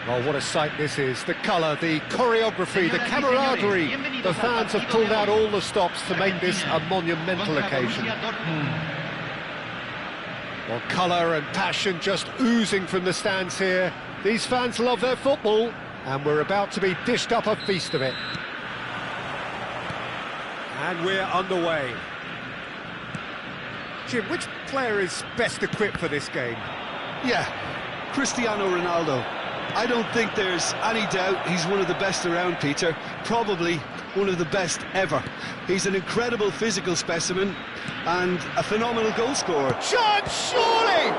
Oh, what a sight this is. The colour, the choreography, the camaraderie. The fans have pulled out all the stops to make this a monumental occasion. Well, colour and passion just oozing from the stands here. These fans love their football, and we're about to be dished up a feast of it. And we're underway. Jim, which player is best equipped for this game? Yeah, Cristiano Ronaldo. I don't think there's any doubt he's one of the best around, Peter. Probably one of the best ever. He's an incredible physical specimen and a phenomenal goal scorer. Chance, surely!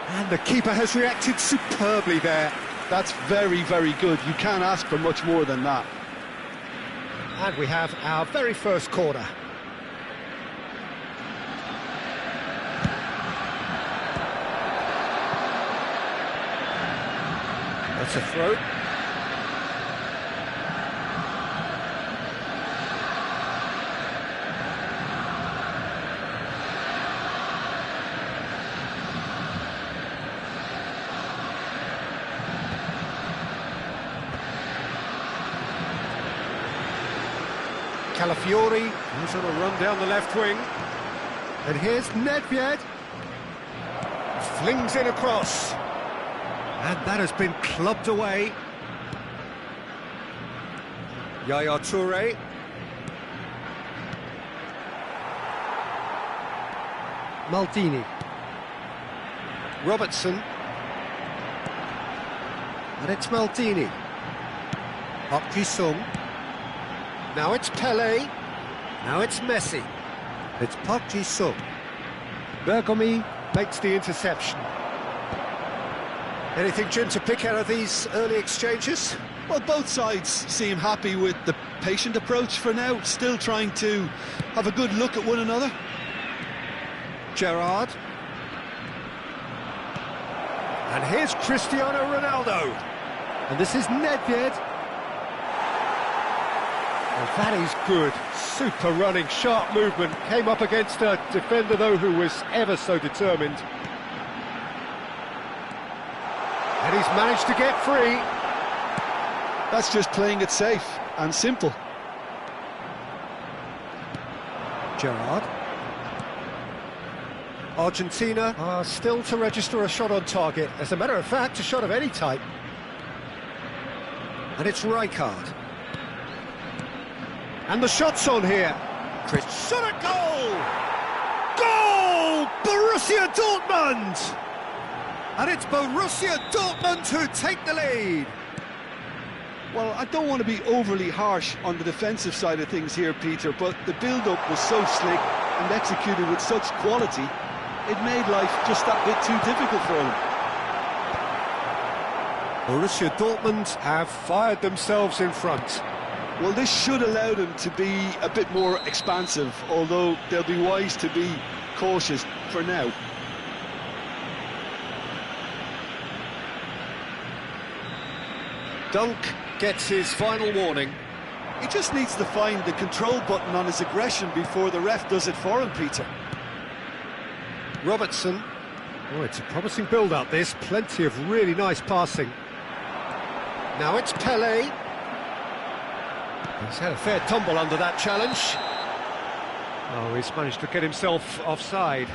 And the keeper has reacted superbly there. That's very, very good. You can't ask for much more than that. And we have our very first corner. That's a throw. Calafiori, who's on a run down the left wing. And here's Nedved. Flings in across. And that has been clubbed away. Yaya Toure. Maldini. Robertson. And it's Maldini. Park Ji-sung. Now it's Pele. Now it's Messi. It's Park Ji-sung. Bergomi makes the interception. Anything, Jim, to pick out of these early exchanges? Well, both sides seem happy with the patient approach for now, still trying to have a good look at one another. Gerrard. And here's Cristiano Ronaldo. And this is Nedved. And that is good. Super running, sharp movement. Came up against a defender, though, who was ever so determined. And he's managed to get free. That's just playing it safe and simple. Gerrard. Argentina are still to register a shot on target. As a matter of fact, a shot of any type. And it's Rijkaard. And the shot's on here. Chris shot a goal! Goal! Borussia Dortmund! And it's Borussia Dortmund who take the lead. Well, I don't want to be overly harsh on the defensive side of things here, Peter, but the build-up was so slick and executed with such quality, it made life just that bit too difficult for them. Borussia Dortmund have fired themselves in front. Well, this should allow them to be a bit more expansive, although they'll be wise to be cautious for now. Dunk gets his final warning. He just needs to find the control button on his aggression before the ref does it for him, Peter. Robertson. Oh, it's a promising build-up, this. Plenty of really nice passing. Now it's Pele. He's had a fair tumble under that challenge. Oh, he's managed to get himself offside.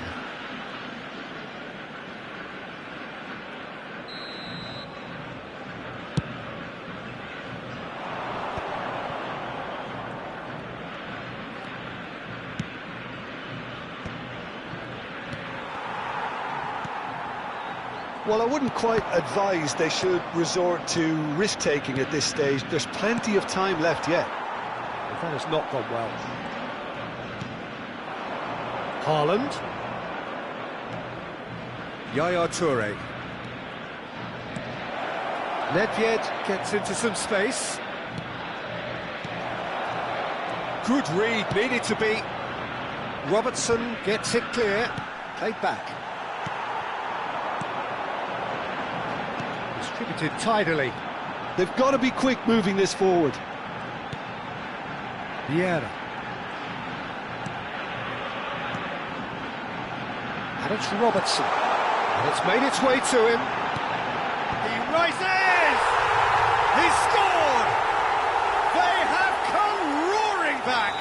Well, I wouldn't quite advise they should resort to risk-taking at this stage. There's plenty of time left yet. That has not gone well. Haaland. Yaya Toure. Nedved gets into some space. Good read, needed to be. Robertson gets it clear. Played back. Distributed tidily. They've got to be quick moving this forward. Vieira. And it's Robertson. And it's made its way to him. He rises! He's scored! They have come roaring back!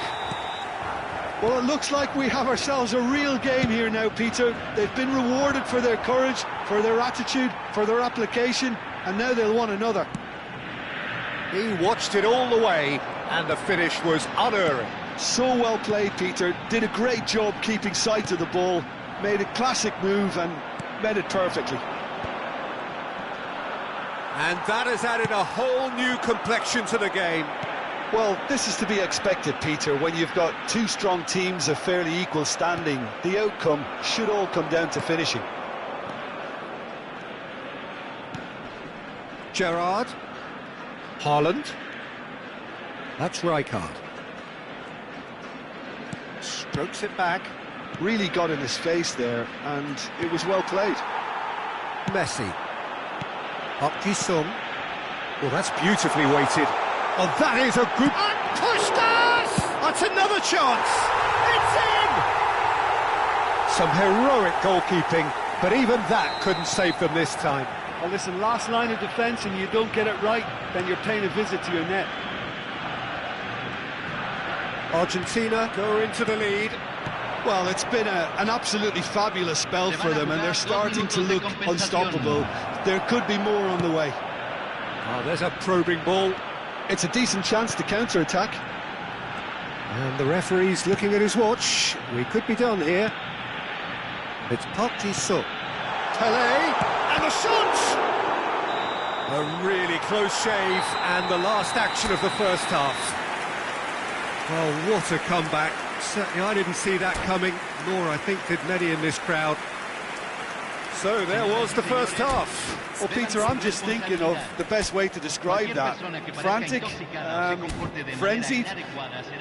Well, it looks like we have ourselves a real game here now, Peter. They've been rewarded for their courage, for their attitude, for their application, and now they'll want another. He watched it all the way, and the finish was unerring. So well played, Peter. Did a great job keeping sight of the ball, made a classic move and met it perfectly. And that has added a whole new complexion to the game. Well, this is to be expected, Peter. When you've got two strong teams of fairly equal standing, the outcome should all come down to finishing. Gerrard. Haaland. That's Rijkaard. Strokes it back. Really got in his face there, and it was well played. Messi. Sung. Well, that's beautifully weighted. Oh, that is a good... And Puskas! That's another chance! It's in! Some heroic goalkeeping, but even that couldn't save them this time. Well, listen, last line of defence and you don't get it right, then you're paying a visit to your net. Argentina go into the lead. Well, it's been an absolutely fabulous spell for them, and they're starting to look unstoppable. There could be more on the way. Oh, there's a probing ball. It's a decent chance to counter-attack. And the referee's looking at his watch. We could be done here. It's Sung. Pele, and the shot! A really close shave, and the last action of the first half. Well, what a comeback. Certainly I didn't see that coming, nor I think did many in this crowd. So there was the first half. Well, Peter, I'm just thinking of the best way to describe that. Frantic, frenzied.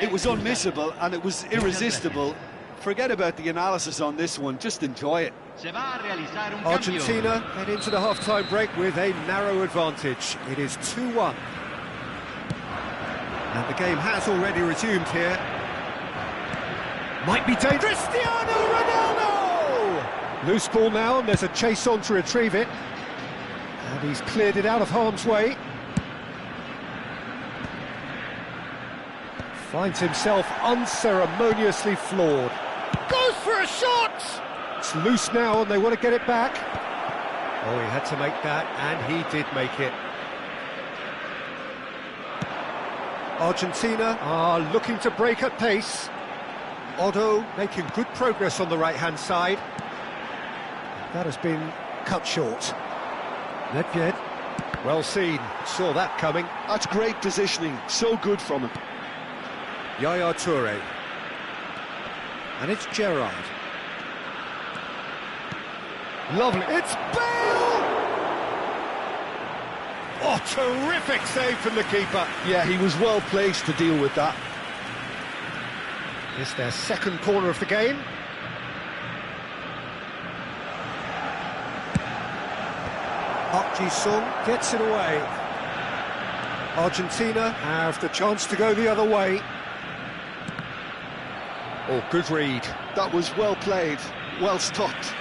It was unmissable and it was irresistible. Forget about the analysis on this one, just enjoy it. Argentina head into the half-time break with a narrow advantage. It is 2-1. And the game has already resumed here. Might be dangerous. Cristiano Ronaldo! Loose ball now, and there's a chase on to retrieve it. And he's cleared it out of harm's way. Finds himself unceremoniously floored. Goes for a shot! It's loose now, and they want to get it back. Oh, he had to make that, and he did make it. Argentina are looking to break at pace. Otto making good progress on the right-hand side. That has been cut short. Nedved, well seen, saw that coming. That's great positioning, so good from him. Yaya Toure. And it's Gerrard. Lovely. It's Bale! Oh, terrific save from the keeper. Yeah, he was well placed to deal with that. It's their second corner of the game. Sung gets it away. Argentina have the chance to go the other way. Oh, good read. That was well played, well stopped.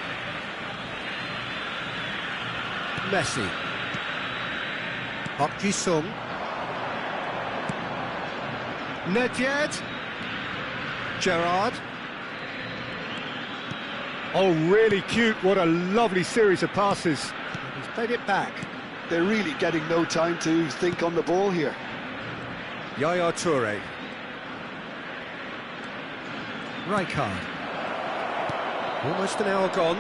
Messi. Sung. Nedved. Gerrard. Oh, really cute. What a lovely series of passes. He's played it back. They're really getting no time to think on the ball here. Yaya Toure. Rijkaard. Almost an hour gone.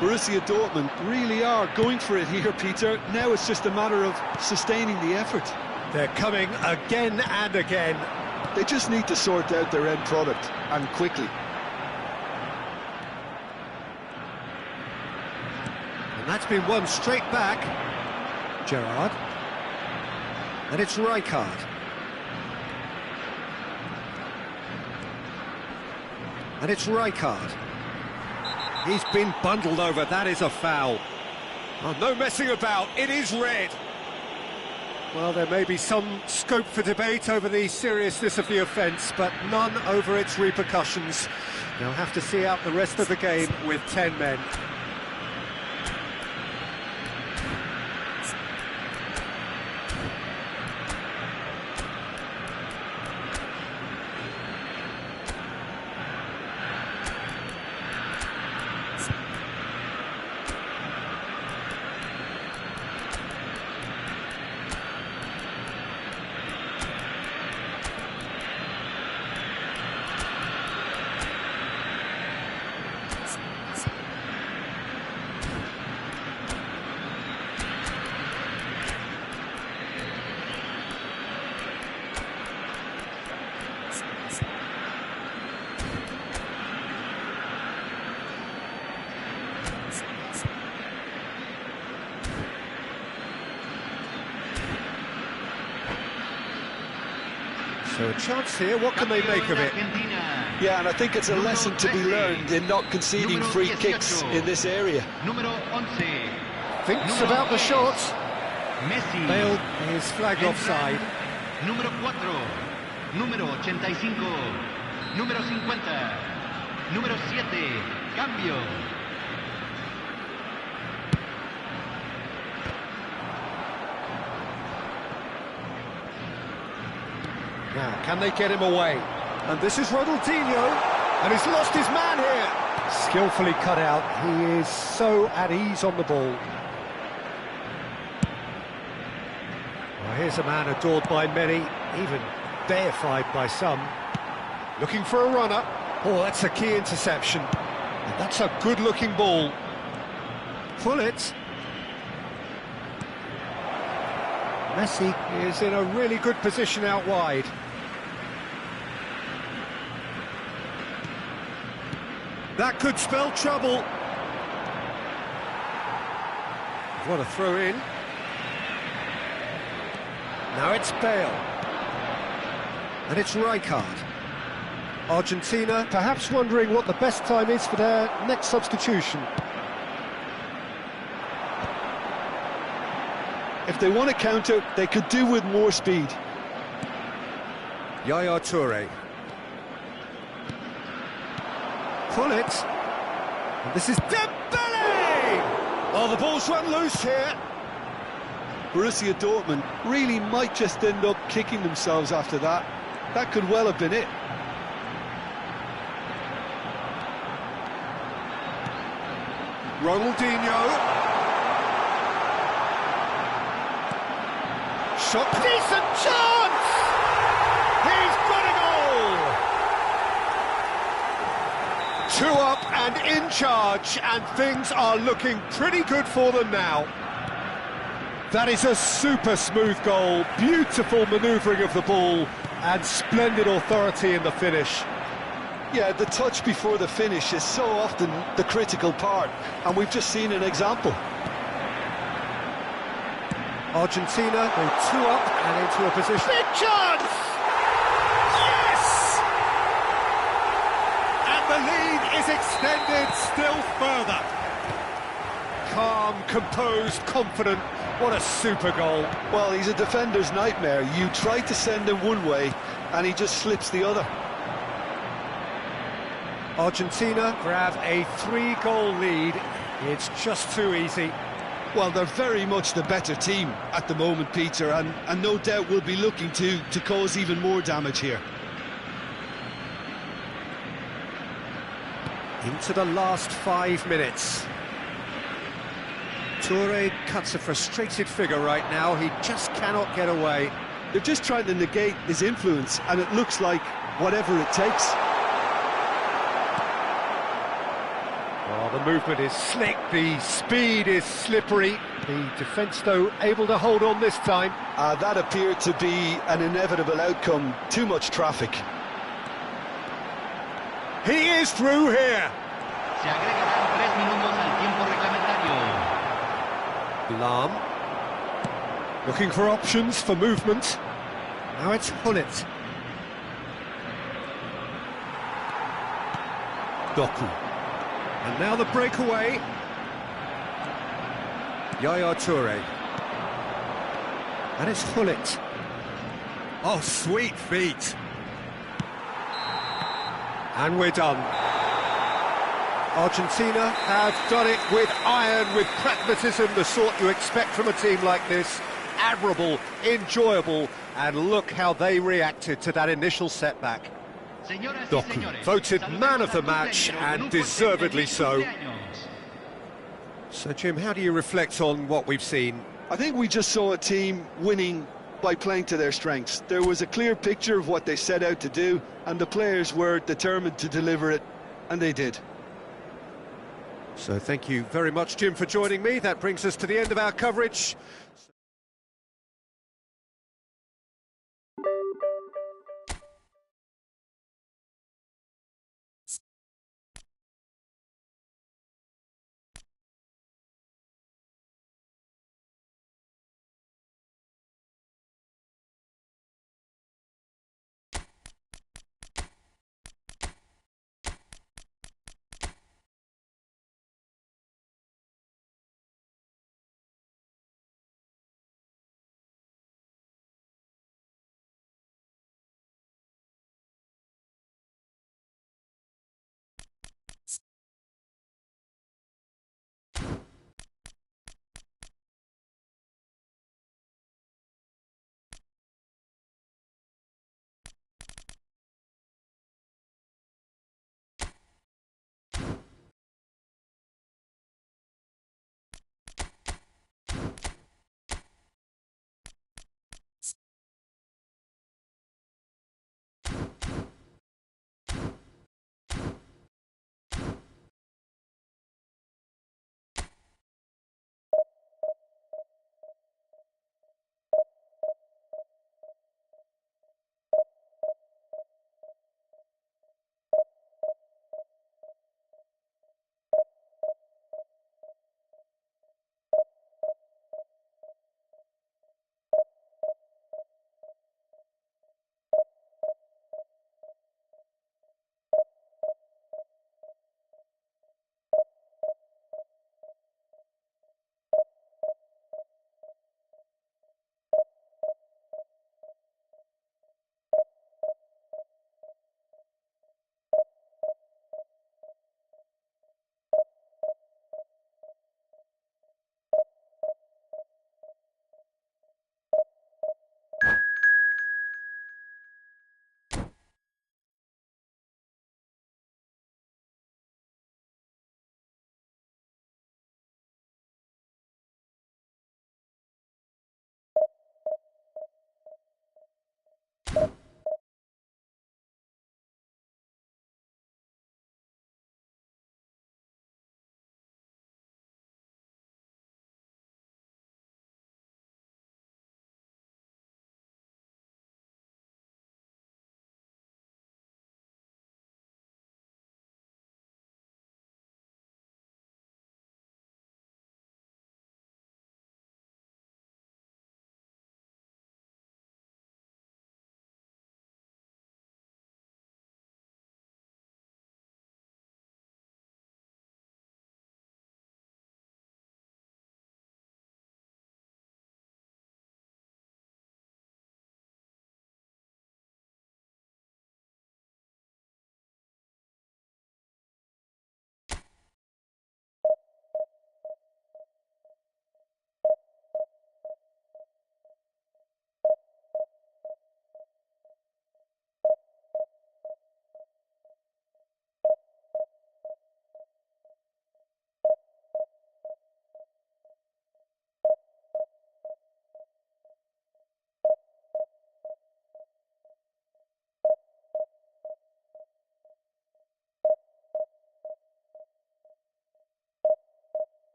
Borussia Dortmund really are going for it here, Peter. Now it's just a matter of sustaining the effort. They're coming again and again. They just need to sort out their end product, and quickly. And that's been won straight back. Gerrard. And it's Rijkaard. And it's Rijkaard. He's been bundled over. That is a foul. Oh, no messing about. It is red. Well, there may be some scope for debate over the seriousness of the offence, but none over its repercussions. They'll have to see out the rest of the game with 10 men. So a chance here, what can they make of it? Yeah, and I think it's a lesson to be learned in not conceding free kicks in this area. Thinks about the shot. Bale is flagged offside. Número 4, número 85, número 50, número 7, cambio. Now, can they get him away? And this is Ronaldinho, and he's lost his man here. Skillfully cut out. He is so at ease on the ball. Well, here's a man adored by many, even deified by some. Looking for a runner. Oh, that's a key interception. And that's a good-looking ball. Pullet. Messi is in a really good position out wide. That could spell trouble. What a throw in. Now it's Bale. And it's Rijkaard. Argentina perhaps wondering what the best time is for their next substitution. If they want to counter, they could do with more speed. Yaya Toure. Pull it. And this is Dembele! Oh, the ball's run loose here. Borussia Dortmund really might just end up kicking themselves after that. That could well have been it. Ronaldinho. Shot, decent chance! He's got a goal! 2 up and in charge, and things are looking pretty good for them now. That is a super smooth goal, beautiful manoeuvring of the ball, and splendid authority in the finish. Yeah, the touch before the finish is so often the critical part, and we've just seen an example. Argentina go 2 up and into a position. Big chance! Yes! And the lead is extended still further. Calm, composed, confident. What a super goal. Well, he's a defender's nightmare. You try to send him one way, and he just slips the other. Argentina grab a 3-goal lead. It's just too easy. Well, they're very much the better team at the moment, Peter, and no doubt will be looking to cause even more damage here. Into the last 5 minutes. Toure cuts a frustrated figure right now. He just cannot get away. They're just trying to negate his influence, and it looks like whatever it takes. Oh, Oh, the movement is slick, the speed is slippery. The defence, though, able to hold on this time. That appeared to be an inevitable outcome. Too much traffic. He is through here. Se agregarán 3 minutos al tiempo reglamentario. Lam. Looking for options for movement. Now it's Hullet. Doku. And now the breakaway. Yaya Toure. And it's Hullet. Oh, sweet feet. And we're done. Argentina have done it with iron, with pragmatism, the sort you expect from a team like this. Admirable, enjoyable, and look how they reacted to that initial setback. Doku, voted man of the match, and deservedly so. So, Jim, how do you reflect on what we've seen? I think we just saw a team winning by playing to their strengths. There was a clear picture of what they set out to do, and the players were determined to deliver it, and they did. So thank you very much, Jim, for joining me. That brings us to the end of our coverage.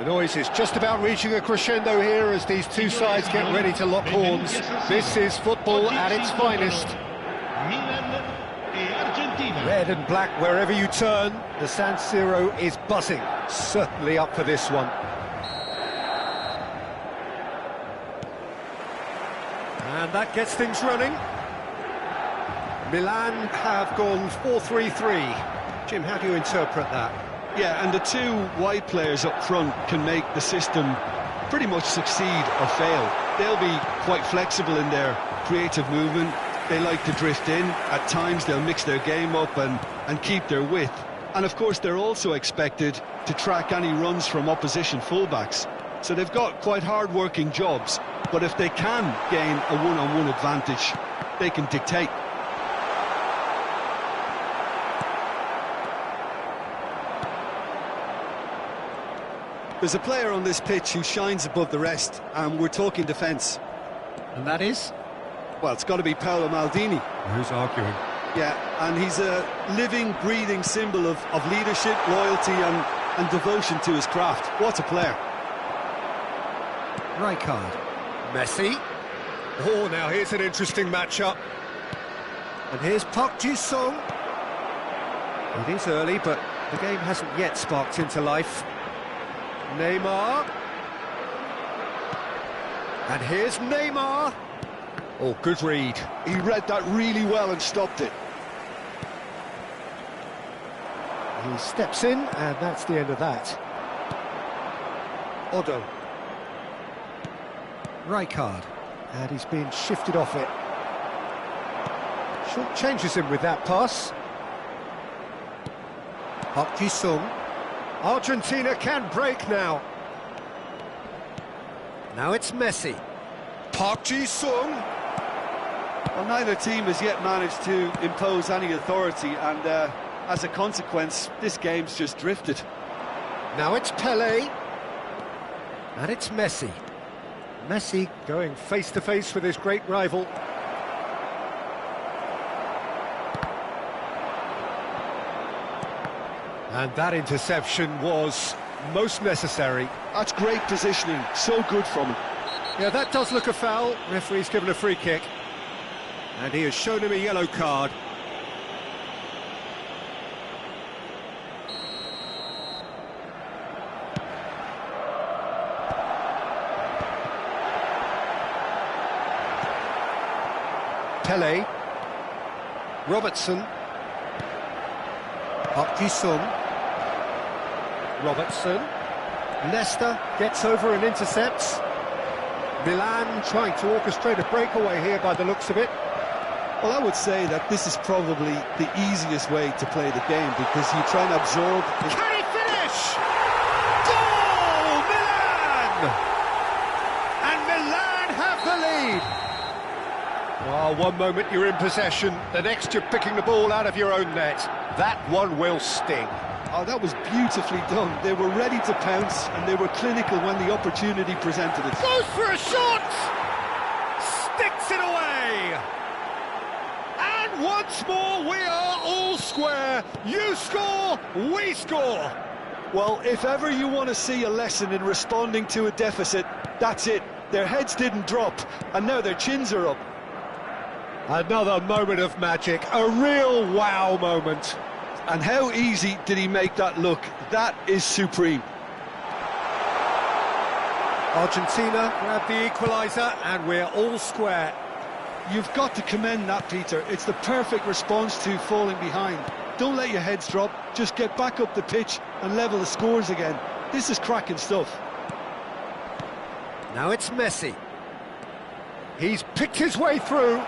The noise is just about reaching a crescendo here as these two sides get ready to lock horns. This is football at its finest. Red and black wherever you turn. The San Siro is buzzing. Certainly up for this one. And that gets things running. Milan have gone 4-3-3. Jim, how do you interpret that? Yeah, and the two wide players up front can make the system pretty much succeed or fail. They'll be quite flexible in their creative movement. They like to drift in. At times they'll mix their game up and keep their width. And of course they're also expected to track any runs from opposition fullbacks. So they've got quite hard-working jobs. But if they can gain a one-on-one advantage, they can dictate. There's a player on this pitch who shines above the rest, and we're talking defence. And that is? Well, it's got to be Paolo Maldini. Who's arguing? Yeah, and he's a living, breathing symbol of leadership, loyalty and devotion to his craft. What a player. Rijkaard. Messi. Oh, now here's an interesting matchup. And here's Park Ji-sung. It is early, but the game hasn't yet sparked into life. Neymar. And here's Neymar. Oh, good read. He read that really well and stopped it. He steps in, and that's the end of that. Odo. Rijkaard. And he's been shifted off it. Short changes him with that pass. Park Ji-sung. Argentina can break now. Now it's Messi. Park Ji-sung. Well, neither team has yet managed to impose any authority, and as a consequence, this game's just drifted. Now it's Pelé. And it's Messi. Messi going face-to-face with his great rival. And that interception was most necessary. That's great positioning, so good from him. Yeah, that does look a foul. Referee's given a free kick. And he has shown him a yellow card. Pelé. Robertson. Park Ji-sung. Robertson. Nesta gets over and intercepts. Milan trying to orchestrate a breakaway here by the looks of it. Well, I would say that this is probably the easiest way to play the game, because you try and absorb... Can he finish? Goal! Milan! And Milan have the lead. Oh, one moment you're in possession, the next you're picking the ball out of your own net. That one will sting. Oh, that was beautifully done. They were ready to pounce, and they were clinical when the opportunity presented it. Goes for a shot! Sticks it away! And once more, we are all square. You score, we score. Well, if ever you want to see a lesson in responding to a deficit, that's it. Their heads didn't drop, and now their chins are up. Another moment of magic, a real wow moment. And how easy did he make that look? That is supreme. Argentina grab the equaliser, and we're all square. You've got to commend that, Peter. It's the perfect response to falling behind. Don't let your heads drop, just get back up the pitch and level the scores again. This is cracking stuff. Now it's Messi. He's picked his way through.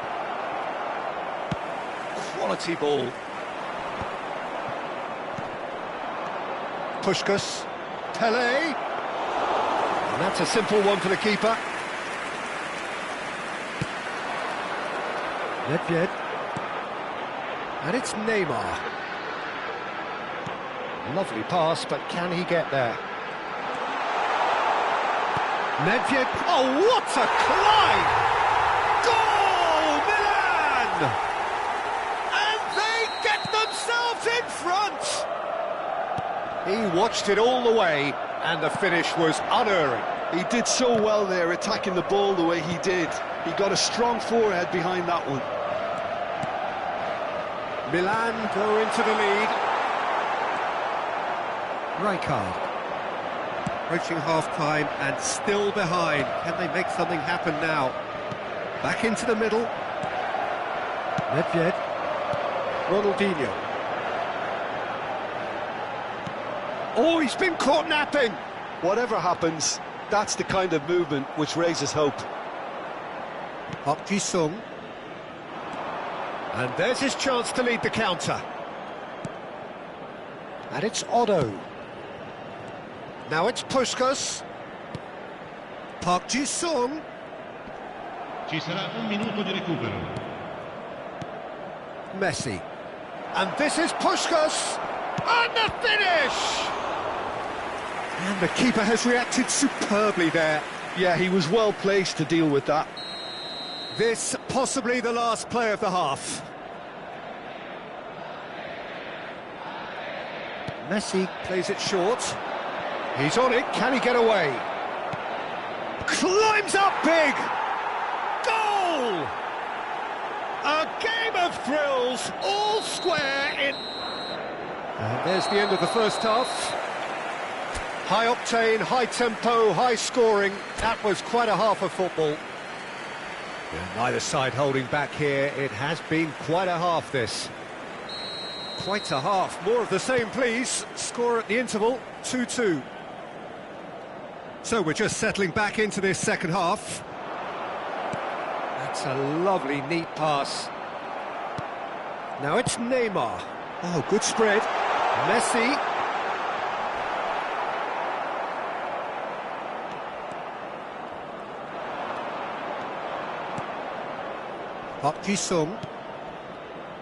Quality ball. Puskas, Pelé, and that's a simple one for the keeper. Nedved, and it's Neymar. Lovely pass, but can he get there? Nedved, oh, what a climb! Goal, Milan! And they get themselves in front! He watched it all the way, And the finish was unerring. He did so well there, attacking the ball the way he did. He got a strong forehead behind that one. Milan go into the lead. Rijkaard. Approaching half-time and still behind. Can they make something happen now? Back into the middle. Nedved. Ronaldinho. Oh, he's been caught napping! Whatever happens, that's the kind of movement which raises hope. Park Ji-sung. And there's his chance to lead the counter. And it's Otto. Now it's Puskas. Park Ji-sung. Ci sarà un minuto di recupero. Messi. And this is Puskas. And the finish! And the keeper has reacted superbly there. Yeah, he was well placed to deal with that. This possibly the last play of the half. Messi plays it short. He's on it, can he get away? Climbs up big! Goal! A game of thrills, all square in... And there's the end of the first half. High octane, high tempo, high scoring. That was quite a half of football. And neither side holding back here. It has been quite a half, this. Quite a half. More of the same, please. Score at the interval, 2-2. So we're just settling back into this second half. That's a lovely, neat pass. Now it's Neymar. Oh, good spread. Messi. Park Ji-sung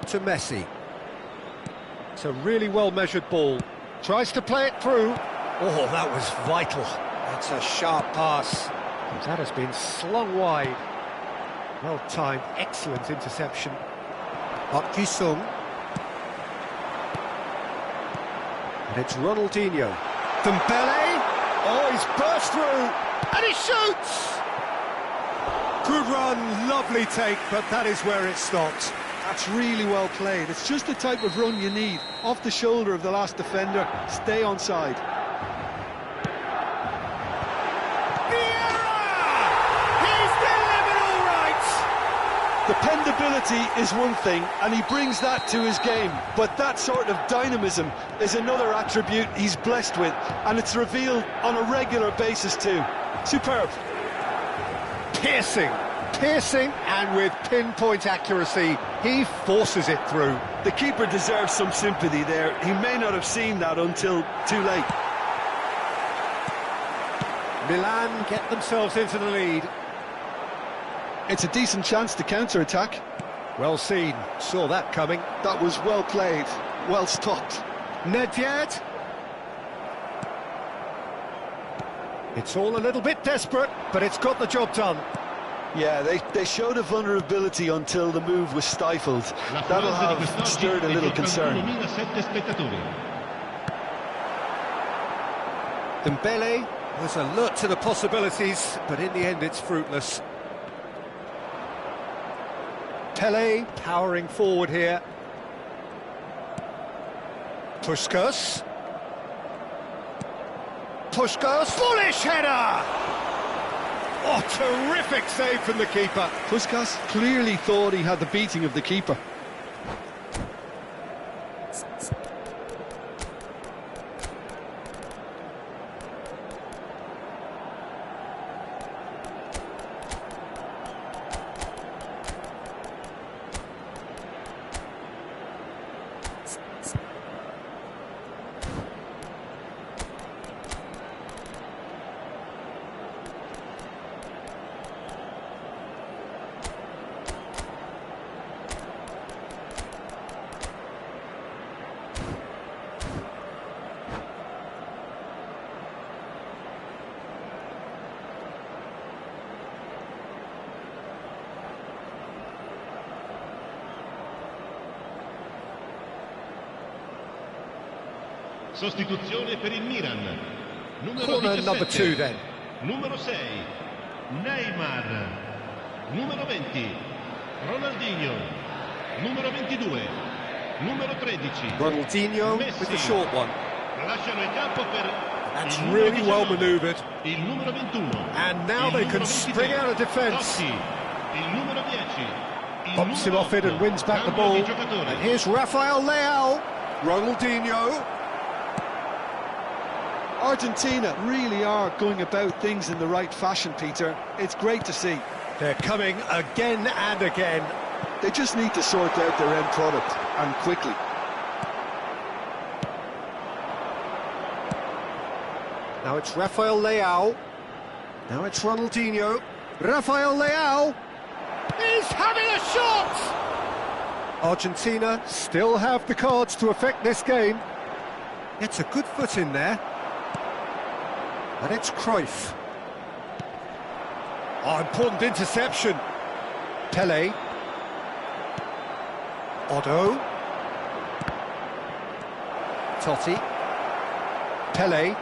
to Messi. It's a really well-measured ball. Tries to play it through. Oh, that was vital. That's a sharp pass. That has been slung wide. Well-timed, excellent interception. Park Ji-sung. And it's Ronaldinho. Dembele. Oh, he's burst through. And he shoots! Good run, lovely take, but that is where it stopped. That's really well played. It's just the type of run you need. Off the shoulder of the last defender, stay onside. He's delivered all right! Dependability is one thing, and he brings that to his game. But that sort of dynamism is another attribute he's blessed with, and it's revealed on a regular basis too. Superb. Piercing, and with pinpoint accuracy, he forces it through. The keeper deserves some sympathy there. He may not have seen that until too late. Milan get themselves into the lead. It's a decent chance to counter-attack. Well seen, saw that coming. That was well played, well stopped. Nedved. It's all a little bit desperate, but it's got the job done. Yeah, they showed a vulnerability until the move was stifled. That'll have stirred a little concern. Dembele was alert to the possibilities, but in the end it's fruitless. Pele powering forward here. Puskas. Bullish header! Oh, terrific save from the keeper. Puskas clearly thought he had the beating of the keeper. Sostituzione per il Milan. Corner number 2 then. Numero 6, Neymar. Numero 20, Ronaldinho. Numero 22, numero 13. Ronaldinho with the short one. Lasciano il campo per That's il numero really well 19, manoeuvred. Il numero 21. And now il they numero can spring 23, out of defence. Totti. Il numero 10. Il Pops him numero off it and 8, wins back the cambio ball. di giocatore. And here's Rafael Leao. Ronaldinho. Argentina really are going about things in the right fashion, Peter. It's great to see. They're coming again and again. They just need to sort out their end product, and quickly. Now it's Rafael Leao. Now it's Ronaldinho. Rafael Leao. He's having a shot! Argentina still have the cards to affect this game. It's a good foot in there. And it's Cruyff. Oh, important interception. Pele. Otto. Totti. Pele.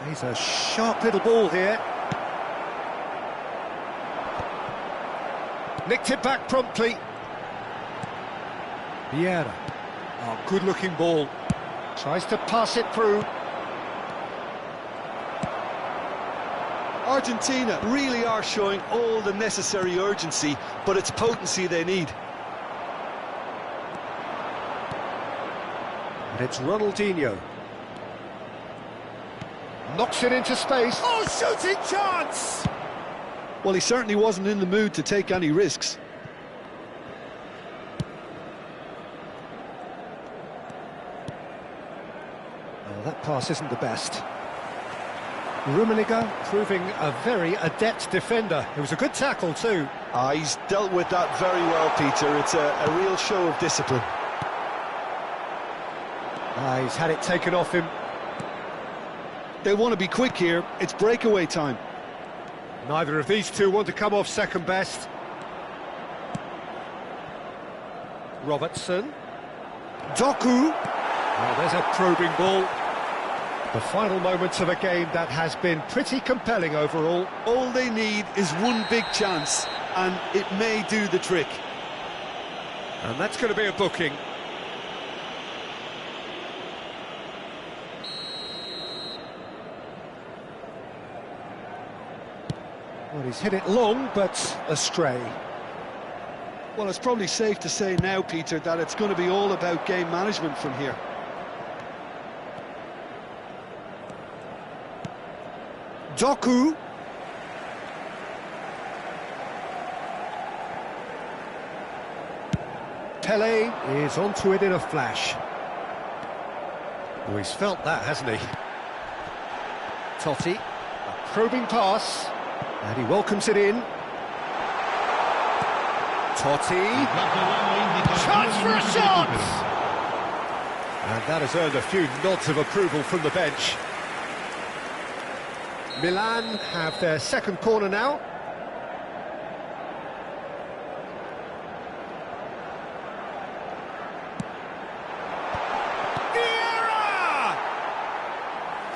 He's a sharp little ball here. Nicked it back promptly. Vieira. Oh, good-looking ball. Tries to pass it through. Argentina really are showing all the necessary urgency, but it's potency they need. And it's Ronaldinho. Knocks it into space. Oh, shooting chance! Well, he certainly wasn't in the mood to take any risks. Well, that pass isn't the best. Rummenigge proving a very adept defender. It was a good tackle too. He's dealt with that very well, Peter. It's a real show of discipline. He's had it taken off him. They want to be quick here. It's breakaway time. Neither of these two want to come off second best. Robertson. Doku. Oh, there's a probing ball. The final moments of a game that has been pretty compelling overall. All they need is one big chance, and it may do the trick. And that's going to be a booking. Well, he's hit it long, but astray. Well, it's probably safe to say now, Peter, that it's going to be all about game management from here. Doku. Pele is onto it in a flash. Oh, he's felt that, hasn't he? Totti, a probing pass, and he welcomes it in. Totti, chance for a shot! And that has earned a few nods of approval from the bench. Milan have their second corner now. Vieira!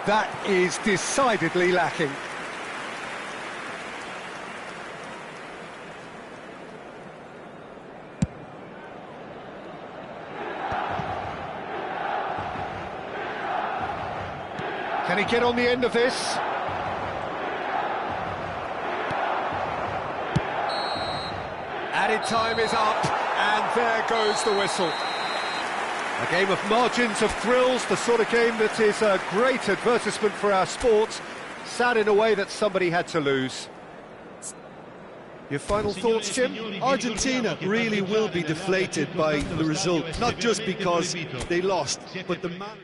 That is decidedly lacking. Can he get on the end of this? Added time is up, and there goes the whistle. A game of margins, of thrills, the sort of game that is a great advertisement for our sport. Sad in a way that somebody had to lose. Your final thoughts, Jim? Argentina really will be deflated by the result, not just because they lost, but the man...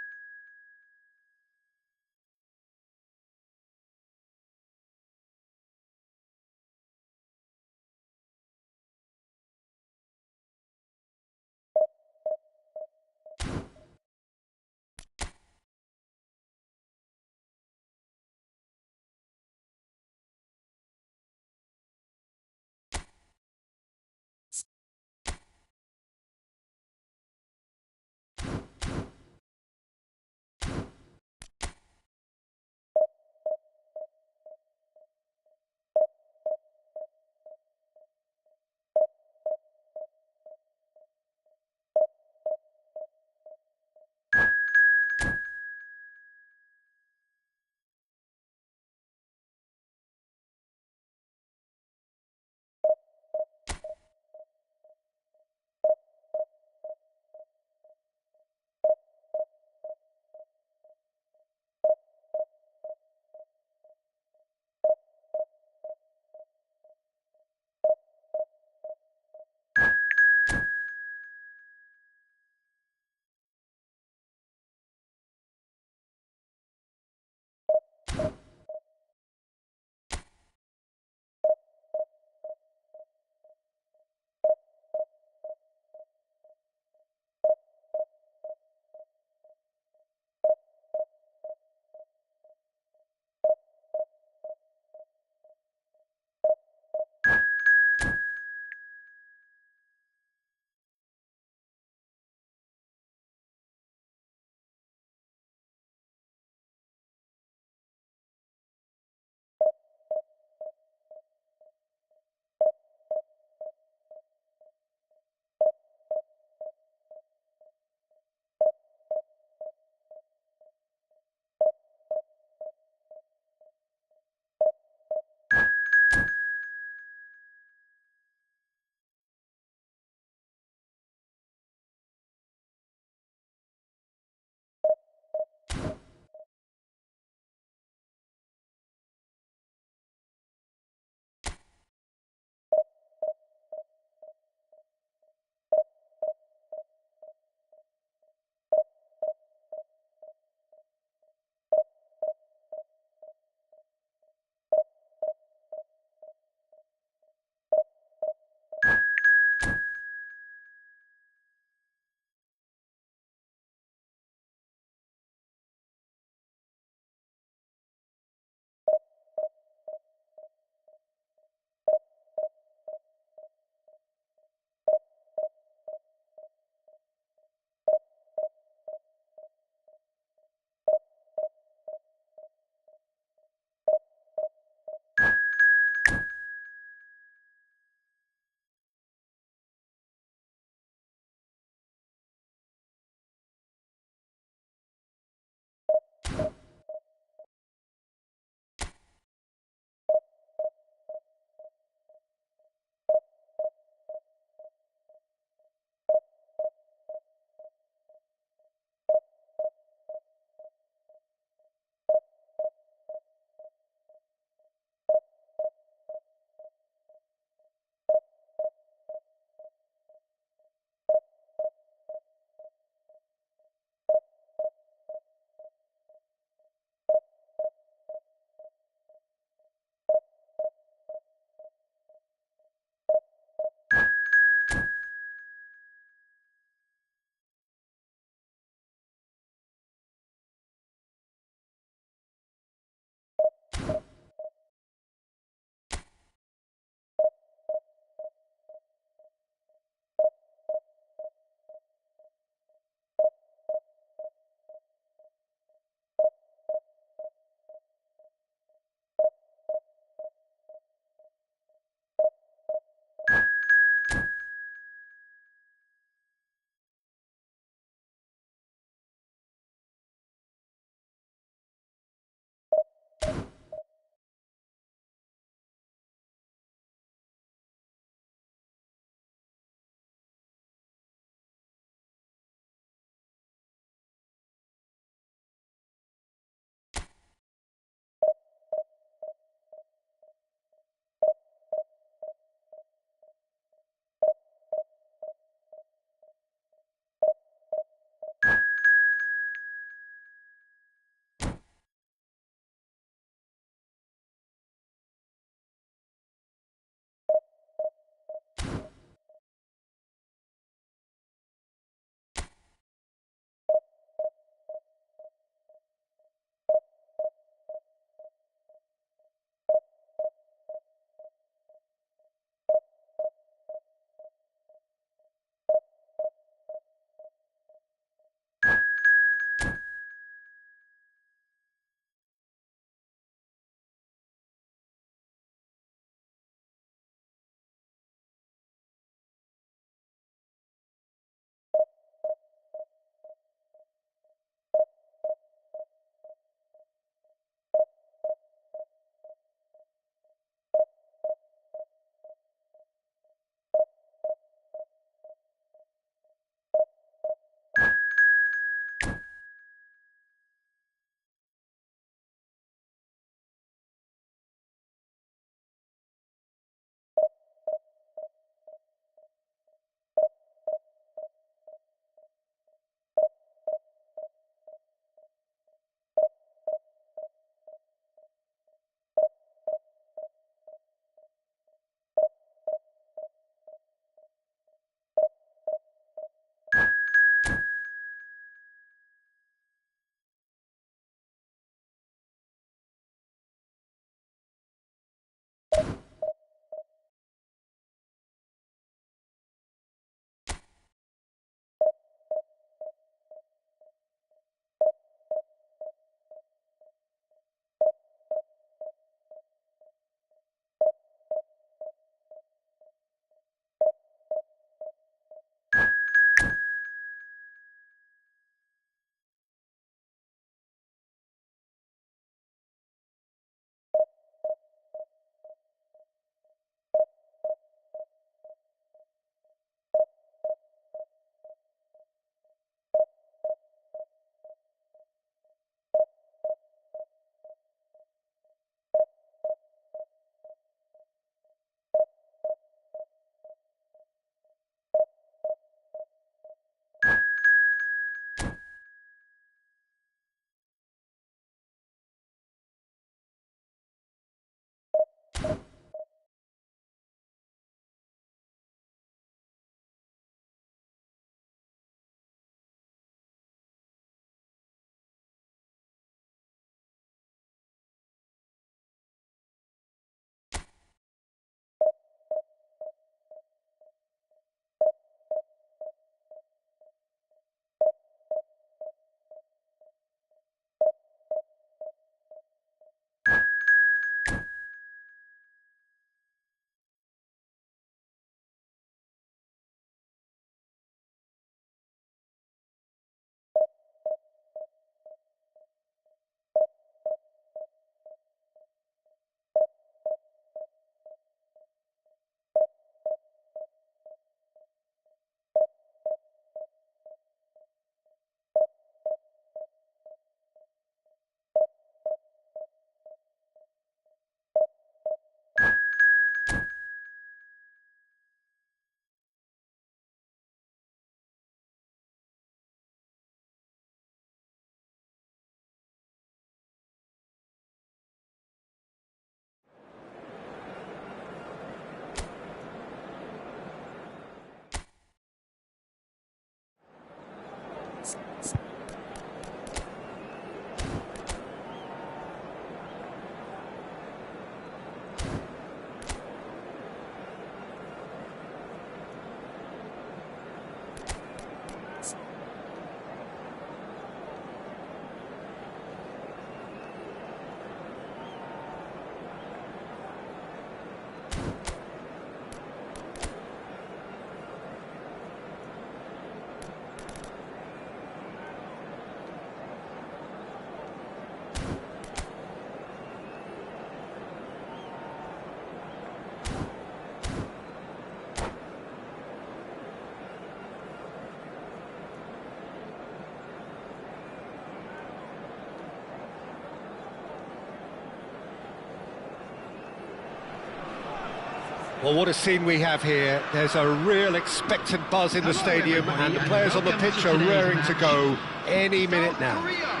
Well, what a scene we have here. There's a real expectant buzz in the stadium, and the players on the pitch are raring to go any minute now. Korea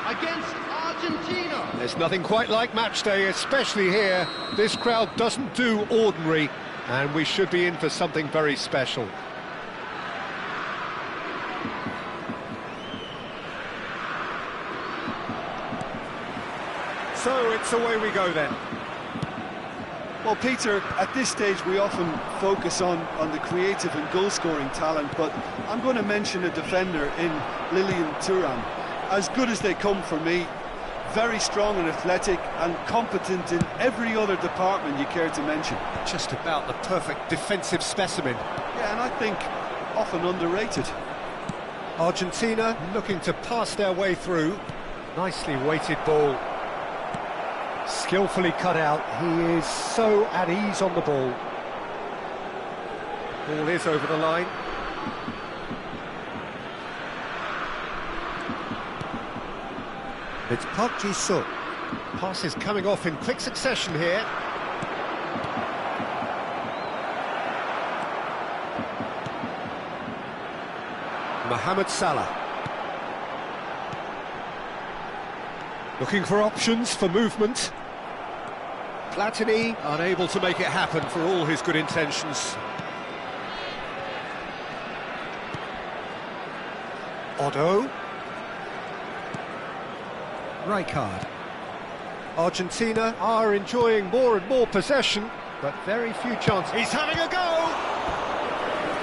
against Argentina. There's nothing quite like match day, especially here. This crowd doesn't do ordinary, and we should be in for something very special. So it's away we go then. Well, Peter, at this stage we often focus on the creative and goal-scoring talent, but I'm going to mention a defender in Lilian Thuram. As good as they come for me, very strong and athletic and competent in every other department you care to mention. Just about the perfect defensive specimen. Yeah, and I think often underrated. Argentina looking to pass their way through. Nicely weighted ball. Skillfully cut out. He is so at ease on the ball. Ball is over the line. It's Park Ji-suk. Passes coming off in quick succession here. Mohamed Salah. Looking for options for movement. Platini unable to make it happen for all his good intentions. Otto. Rijkaard. Argentina are enjoying more and more possession, but very few chances. He's having a go!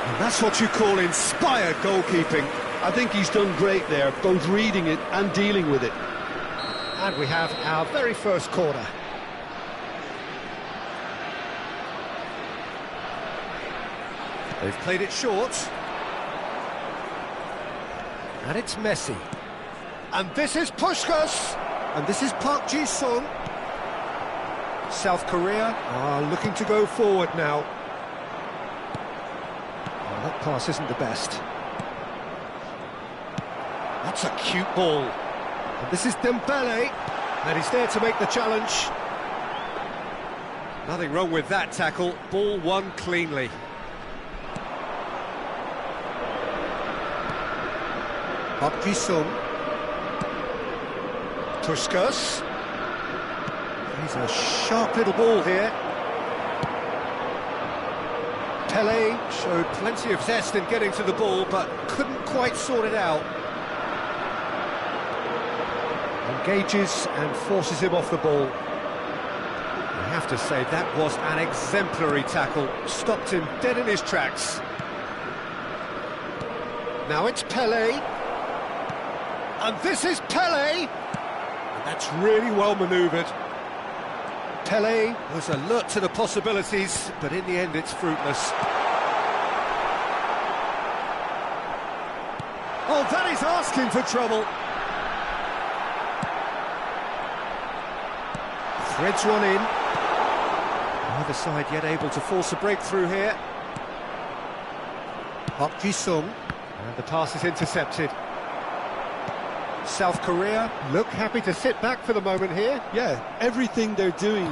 And that's what you call inspired goalkeeping. I think he's done great there, both reading it and dealing with it. And we have our very first corner. They've played it short. And it's Messi. And this is Puskas. And this is Park Ji-sung. South Korea are looking to go forward now. Oh, that pass isn't the best. That's a cute ball. And this is Dembele. And he's there to make the challenge. Nothing wrong with that tackle. Ball won cleanly. Park Ji-sung. Puskas. He's a sharp little ball here. Pele showed plenty of zest in getting to the ball, but couldn't quite sort it out. Engages and forces him off the ball. I have to say, that was an exemplary tackle. Stopped him dead in his tracks. Now it's Pele. And this is Pele! And that's really well manoeuvred. Pele was alert to the possibilities, but in the end it's fruitless. Oh, that is asking for trouble. Threads one in. Neither side yet able to force a breakthrough here. Park Ji-sung. And the pass is intercepted. South Korea look happy to sit back for the moment here. Yeah, everything they're doing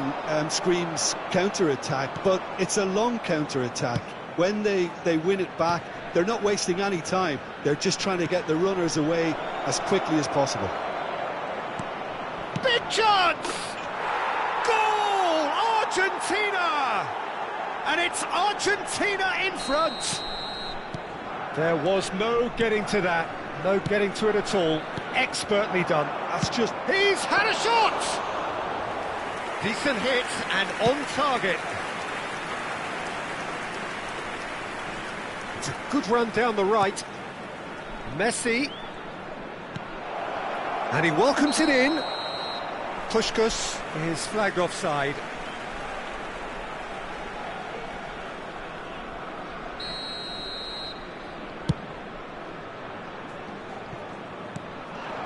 screams counter-attack, but it's a long counter-attack. When they win it back, they're not wasting any time. They're just trying to get the runners away as quickly as possible. Big chance! Goal! Argentina! And it's Argentina in front! There was no getting to that. No getting to it at all. Expertly done. That's just... He's had a shot! Decent hit and on target. It's a good run down the right. Messi. And he welcomes it in. Puskas is flagged offside.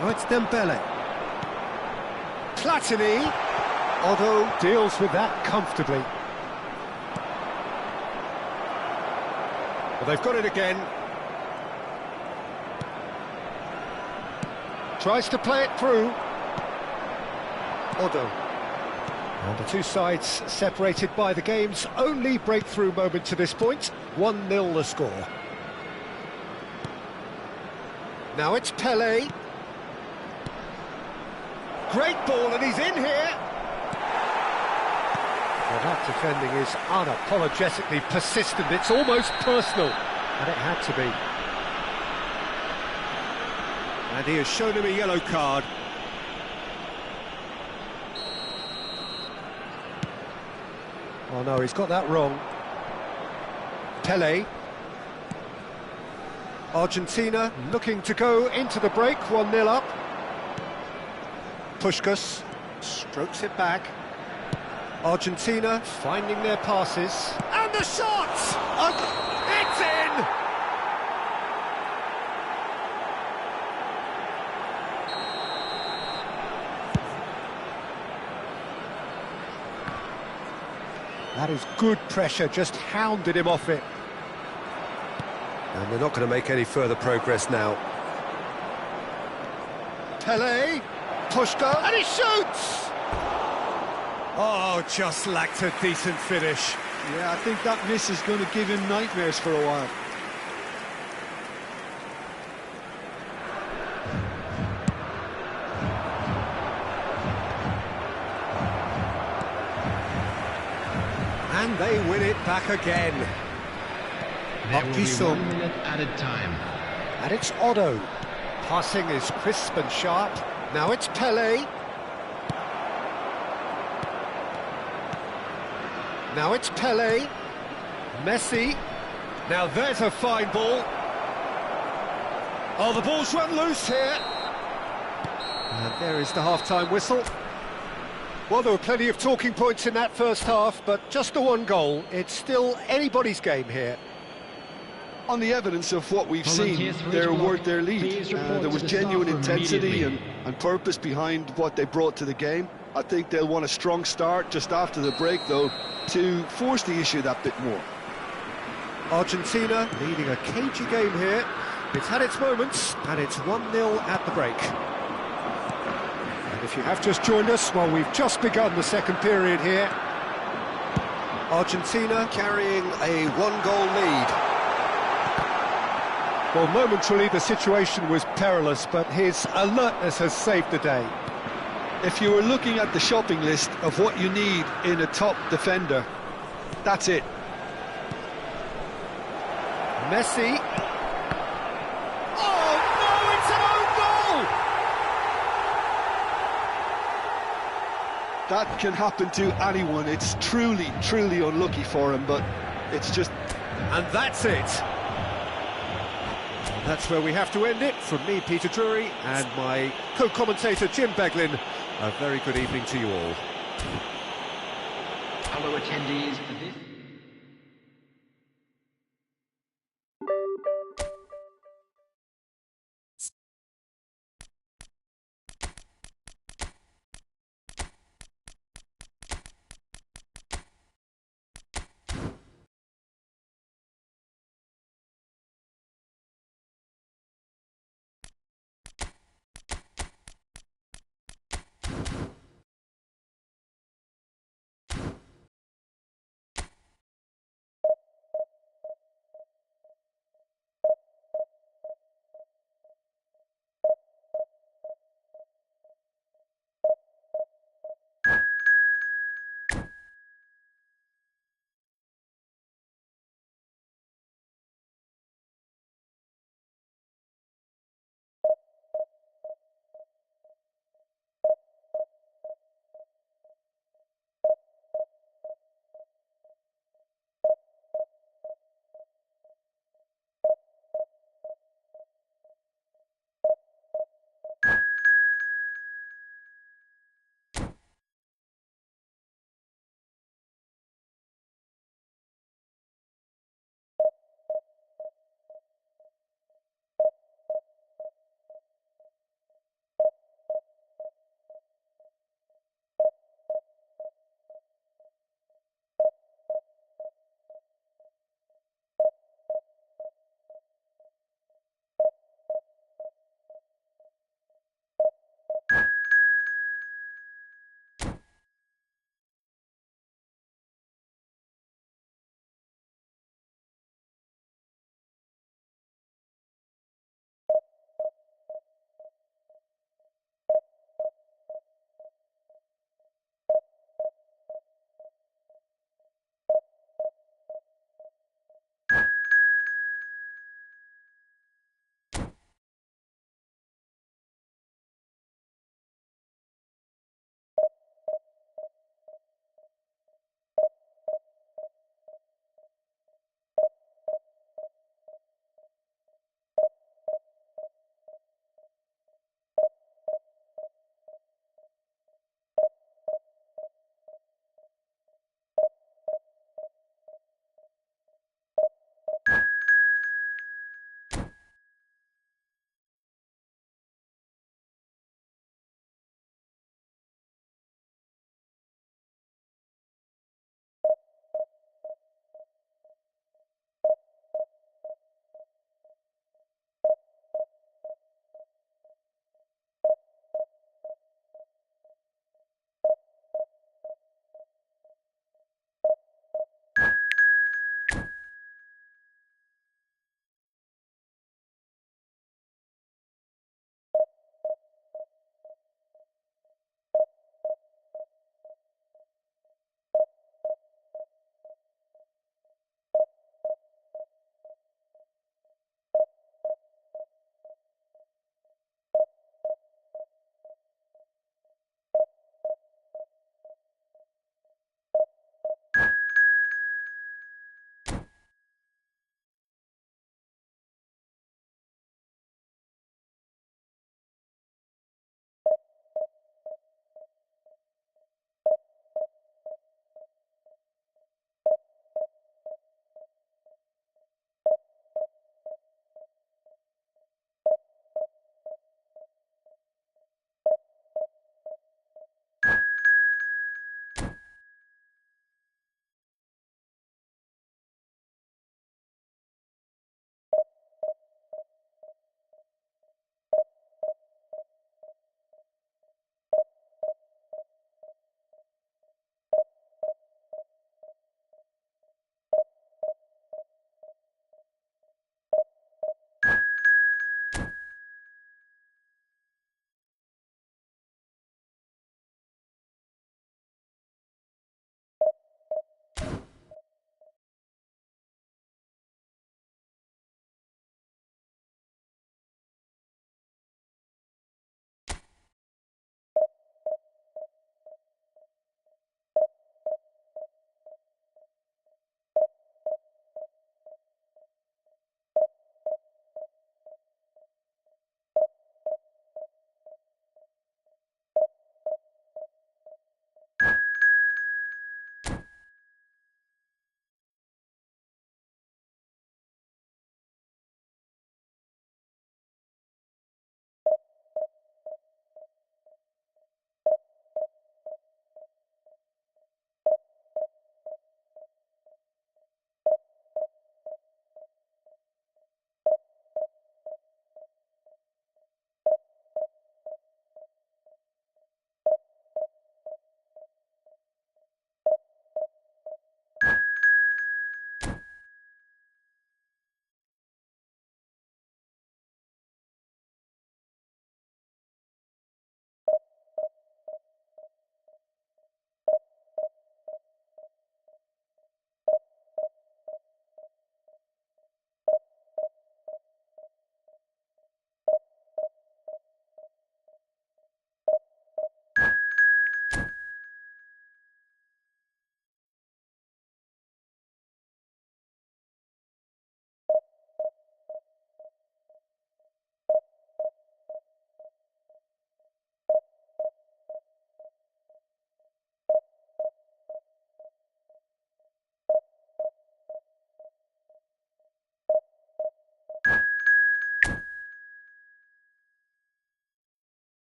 Oh, it's Dembele. Platini. Otto deals with that comfortably. Well, they've got it again. Tries to play it through. Otto. And the two sides separated by the game's only breakthrough moment to this point. 1-0 the score. Now it's Pelé. Great ball, and he's in here. Well, that defending is unapologetically persistent. It's almost personal, and it had to be. And he has shown him a yellow card. Oh no, he's got that wrong. Pelé. Argentina looking to go into the break, 1-0 up. Puskás strokes it back. Argentina finding their passes. And the shot! It's in! That is good pressure, just hounded him off it. And they're not going to make any further progress now. Pelé, Puskás, and he shoots! Oh, just lacked a decent finish. Yeah, I think that miss is going to give him nightmares for a while. And they win it back again. There will be 1 minute added time. And it's Otto. Passing is crisp and sharp. Now it's Pelé. Now it's Pelé. Messi. Now there's a fine ball. Oh, the ball's run loose here. And there is the half-time whistle. Well, there were plenty of talking points in that first half, but just the one goal. It's still anybody's game here. On the evidence of what we've seen, they're worth their lead. There was genuine intensity and purpose behind what they brought to the game. I think they'll want a strong start just after the break, though, to force the issue that bit more. Argentina leading a cagey game here. It's had its moments, and it's 1-0 at the break. And if you have just joined us, well, we've just begun the second period here. Argentina carrying a one-goal lead. Well, momentarily the situation was perilous, but his alertness has saved the day. If you were looking at the shopping list of what you need in a top defender, that's it. Messi. Oh, no, it's an own goal! That can happen to anyone. It's truly, truly unlucky for him, but it's just... And that's it. That's where we have to end it. From me, Peter Drury, and my co-commentator, Jim Beglin. A very good evening to you all. Fellow attendees to this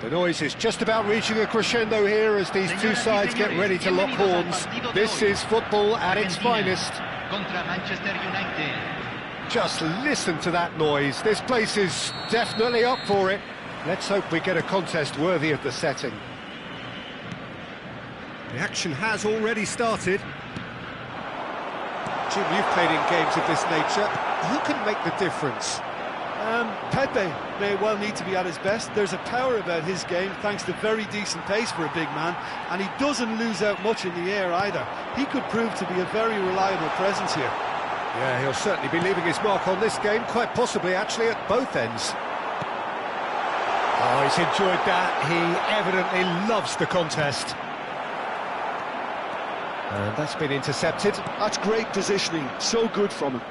The noise is just about reaching a crescendo here as these two sides get ready to lock horns. This is football at its finest. Contra Manchester United. Just listen to that noise. This place is definitely up for it. Let's hope we get a contest worthy of the setting. The action has already started. Jim, you've played in games of this nature. Who can make the difference? Pepe may well need to be at his best. There's a power about his game thanks to very decent pace for a big man, and he doesn't lose out much in the air either. He could prove to be a very reliable presence here. Yeah, he'll certainly be leaving his mark on this game, quite possibly actually at both ends. Oh, he's enjoyed that. He evidently loves the contest. And that's been intercepted. That's great positioning, so good from him.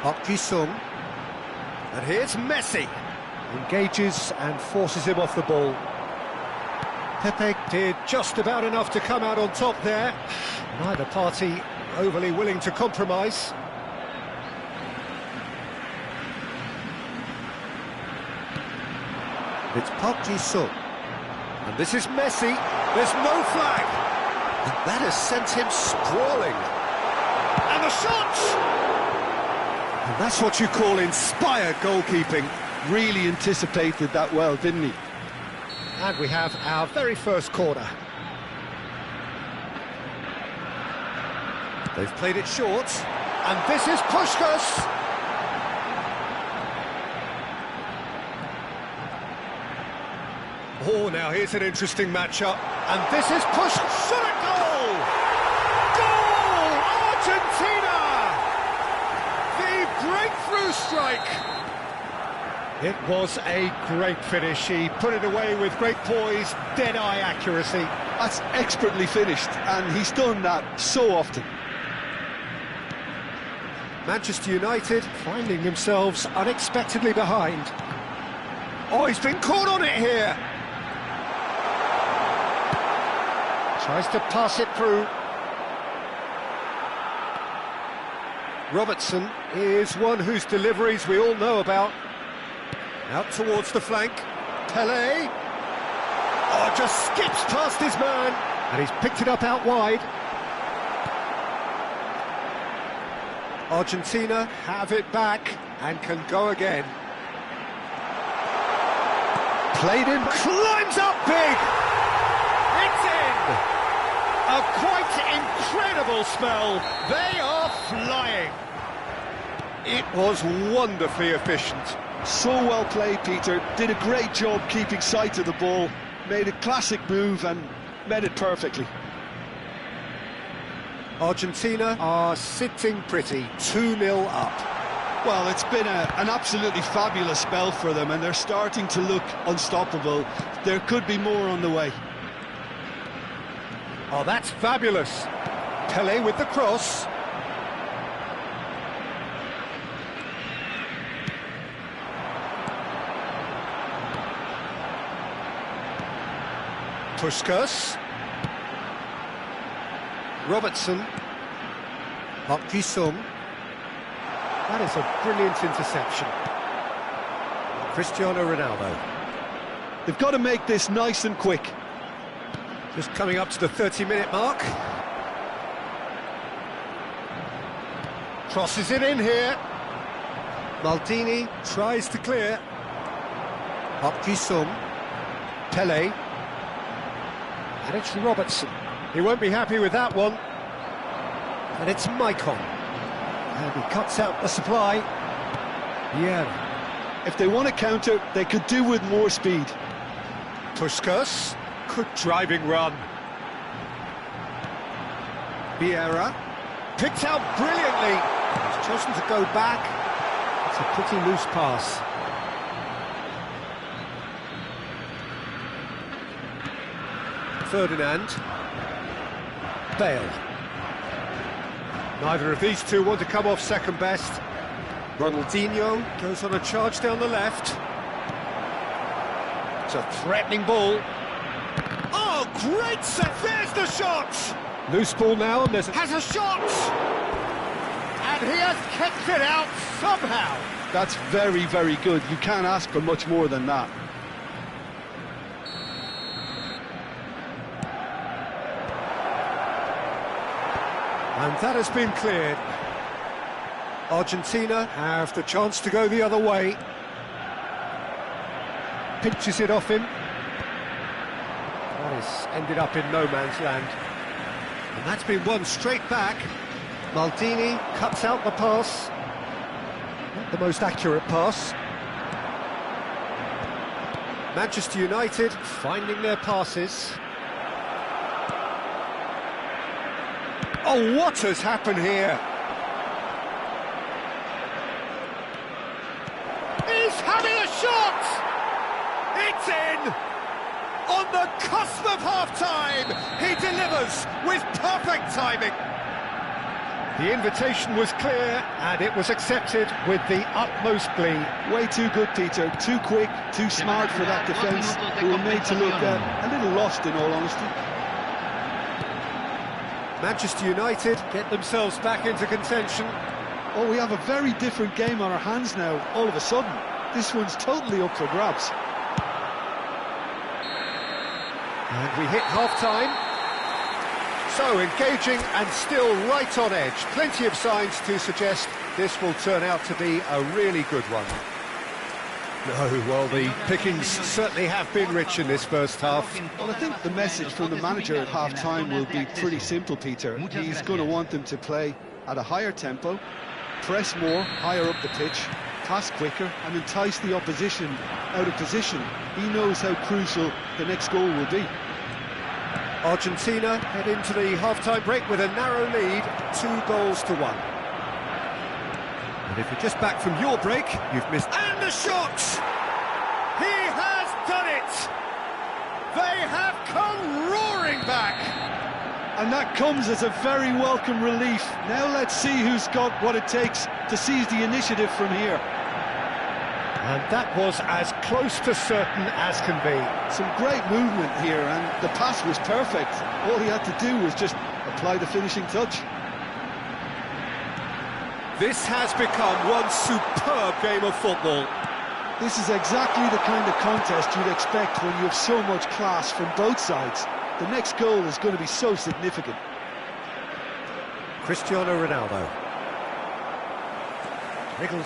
Park Ji-sung, and here's Messi. Engages and forces him off the ball. Pepe did just about enough to come out on top there. Neither party overly willing to compromise. It's Park Ji-sung, and this is Messi. There's no flag, and that has sent him sprawling. And the shot! And that's what you call inspired goalkeeping. Really anticipated that well, didn't he? And we have our very first corner. They've played it short, and this is Puskas. Oh, now here's an interesting matchup, and this is Puskas. Shot at goal! Goal! Argentina! Breakthrough strike! It was a great finish. He put it away with great poise, dead-eye accuracy. That's expertly finished, and he's done that so often. Manchester United finding themselves unexpectedly behind. Oh, he's been caught on it here! Tries to pass it through. Robertson is one whose deliveries we all know about. Out towards the flank. Pelé. Oh, just skips past his man. And he's picked it up out wide. Argentina have it back and can go again. Played in, climbs up big. It's in. A quite incredible spell. They are flying. It was wonderfully efficient. So well played, Peter. Did a great job keeping sight of the ball. Made a classic move and met it perfectly. Argentina are sitting pretty, 2-0 up. Well, it's been an absolutely fabulous spell for them, and they're starting to look unstoppable. There could be more on the way. Oh, that's fabulous. Pelé with the cross. Puskas. Robertson. Park Ji-sung. That is a brilliant interception. Cristiano Ronaldo. They've got to make this nice and quick. Just coming up to the 30-minute mark. Crosses it in here. Maldini tries to clear. Park Ji-sung. Pelé. And it's Robertson. He won't be happy with that one. And it's Maicon. And he cuts out the supply. Yeah. If they want to counter, they could do with more speed. Puskas. Good driving run. Vieira. Picked out brilliantly. He's chosen to go back. It's a pretty loose pass. Ferdinand. Bale. Neither of these two want to come off second best. Ronaldinho goes on a charge down the left. It's a threatening ball. Oh, great set! There's the shot! Loose ball now, and has a shot! And he has kept it out somehow. That's very, very good. You can't ask for much more than that. And that has been cleared. Argentina have the chance to go the other way. Pinches it off him. That has ended up in no man's land. And that's been won straight back. Maldini cuts out the pass. Not the most accurate pass. Manchester United finding their passes. Oh, what has happened here? He's having a shot! It's in! On the cusp of half-time, he delivers with perfect timing. The invitation was clear, and it was accepted with the utmost glee. Way too good, Peter. Too quick, too smart for that defence, who were made to look a little lost, in all honesty. Manchester United get themselves back into contention. Oh, we have a very different game on our hands now, all of a sudden. This one's totally up for grabs. And we hit half-time. So engaging and still right on edge. Plenty of signs to suggest this will turn out to be a really good one. No, well, the pickings certainly have been rich in this first half. Well, I think the message from the manager at half-time will be pretty simple, Peter. He's going to want them to play at a higher tempo, press more, higher up the pitch, pass quicker, and entice the opposition out of position. He knows how crucial the next goal will be. Argentina head into the half-time break with a narrow lead, 2-1. And if you're just back from your break, you've missed... And the shot! He has done it! They have come roaring back! And that comes as a very welcome relief. Now let's see who's got what it takes to seize the initiative from here. And that was as close to certain as can be. Some great movement here, and the pass was perfect. All he had to do was just apply the finishing touch. This has become one superb game of football. This is exactly the kind of contest you'd expect when you have so much class from both sides. The next goal is going to be so significant. Cristiano Ronaldo.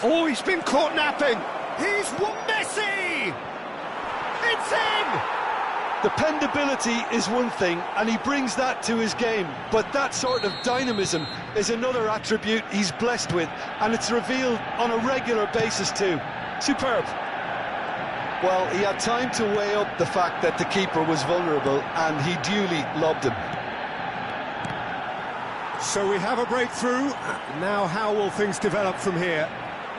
Oh, he's been caught napping! He's Messi! It's in! Dependability is one thing, and he brings that to his game, but that sort of dynamism is another attribute he's blessed with, and it's revealed on a regular basis too. Superb. Well, he had time to weigh up the fact that the keeper was vulnerable, and he duly lobbed him. So we have a breakthrough. Now how will things develop from here?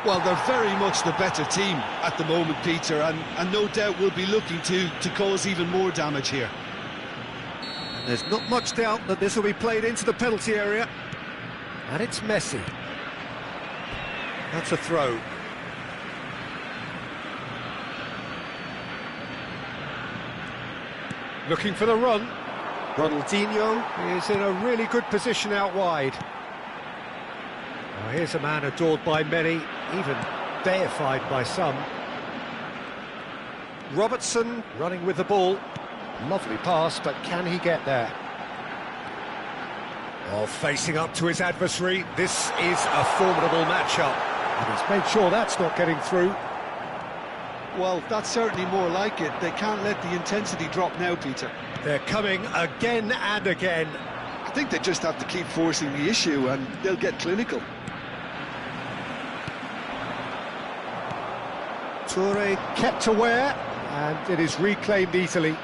Well, they're very much the better team at the moment, Peter, and no doubt will be looking to cause even more damage here. And there's not much doubt that this will be played into the penalty area. And it's Messi. That's a throw. Looking for the run. Ronaldinho is in a really good position out wide. Now here's a man adored by many, even deified by some. Robertson running with the ball. Lovely pass, but can he get there? Oh, facing up to his adversary. This is a formidable matchup. And he's made sure that's not getting through. Well, that's certainly more like it. They can't let the intensity drop now, Peter. They're coming again and again. I think they just have to keep forcing the issue and they'll get clinical. Toure kept aware, and it is reclaimed easily.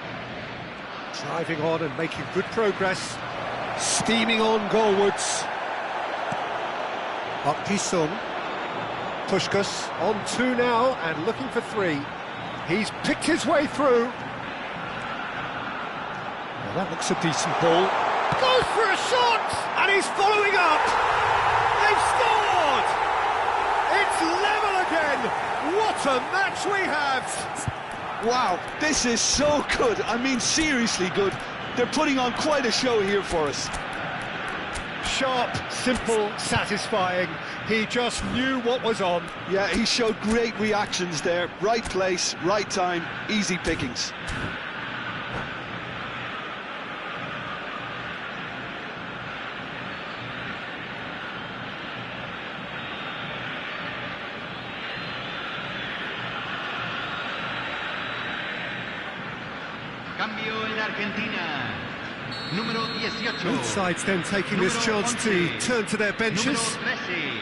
Driving on and making good progress. Steaming on goalwards. Park Ji-sung. Puskás on 2 now and looking for 3. He's picked his way through. Well, that looks a decent ball. Goes for a shot! And he's following up! They've scored! It's level again! What a match we have! Wow, this is so good. I mean, seriously good. They're putting on quite a show here for us. Sharp, simple, satisfying. He just knew what was on. Yeah, he showed great reactions there. Right place, right time, easy pickings. Cambio en Argentina. Número 18. Both sides then taking this chance to turn to their benches. Número 13.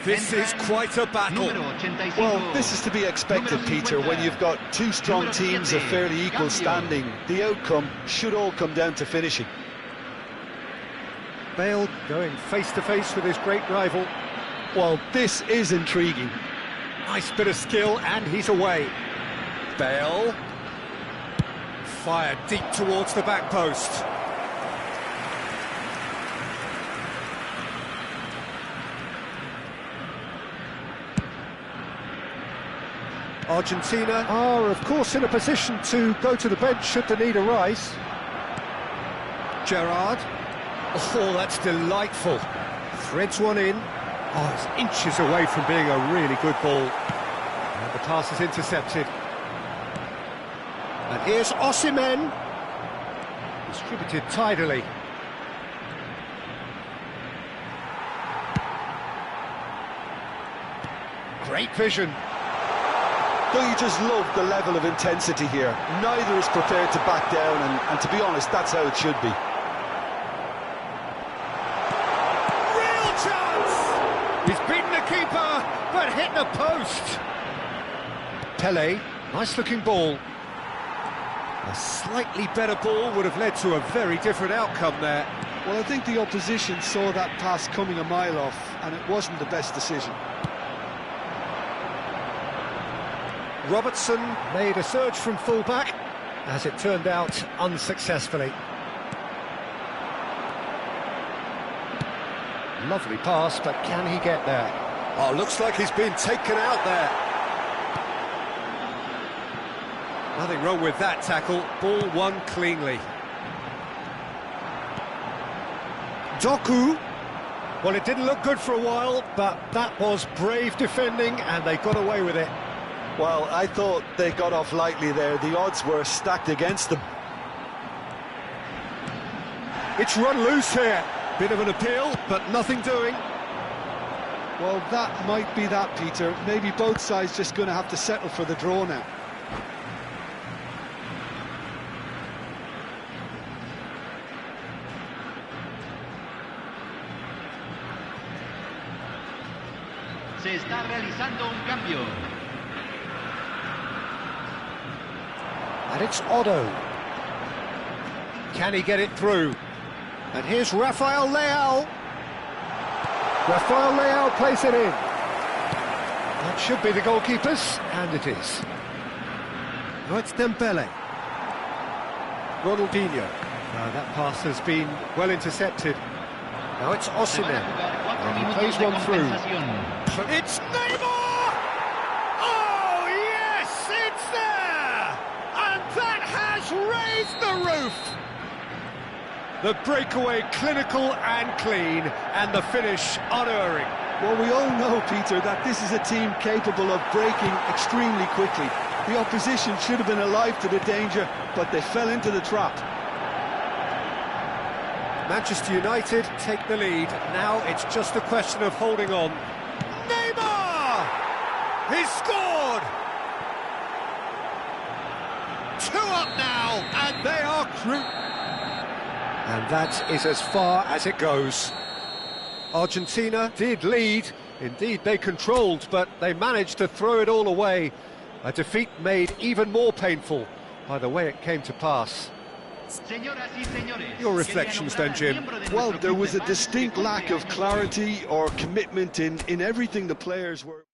This is quite a battle. Número 85. Well, this is to be expected, Peter, when you've got 2 strong teams of fairly equal standing. The outcome should all come down to finishing. Bale going face-to-face with his great rival. Well, this is intriguing. Nice bit of skill, and he's away. Bale. Fired deep towards the back post. Argentina are, of course, in a position to go to the bench should the need arise. Gerrard. Oh, that's delightful. Threads one in. Oh, it's inches away from being a really good ball. And the pass is intercepted. And here's Osimhen. Distributed tidily. Great vision. Don't you just love the level of intensity here? Neither is prepared to back down, and to be honest, that's how it should be. Real chance! He's beaten the keeper, but hit the post. Pelé, nice-looking ball. A slightly better ball would have led to a very different outcome there. Well, I think the opposition saw that pass coming a mile off, and it wasn't the best decision. Robertson made a surge from full-back, as it turned out, unsuccessfully. Lovely pass, but can he get there? Oh, looks like he's been taken out there. Nothing wrong with that tackle. Ball won cleanly. Doku. Well, it didn't look good for a while, but that was brave defending, and they got away with it. Well, I thought they got off lightly there. The odds were stacked against them. It's run loose here. Bit of an appeal, but nothing doing. Well, that might be that, Peter. Maybe both sides just going to have to settle for the draw now. Se está realizando un cambio. And it's Otto. Can he get it through? And here's Rafael Leao. Rafael Leao plays it in. That should be the goalkeeper's, and it is. Now it's Dembele. Ronaldinho. That pass has been well intercepted. Now it's Osimhen. And he plays one through. It's Neymar! Oh, yes, it's there! And that has raised the roof! The breakaway clinical and clean, and the finish unerring. Well, we all know, Peter, that this is a team capable of breaking extremely quickly. The opposition should have been alive to the danger, but they fell into the trap. Manchester United take the lead. Now it's just a question of holding on. Neymar! He's scored! 2 up now, and they are And that is as far as it goes. Argentina did lead. Indeed, they controlled, but they managed to throw it all away. A defeat made even more painful by the way it came to pass. Señoras y señores, Your reflections then, Jim. Well, there was a distinct lack of clarity or commitment in everything the players were.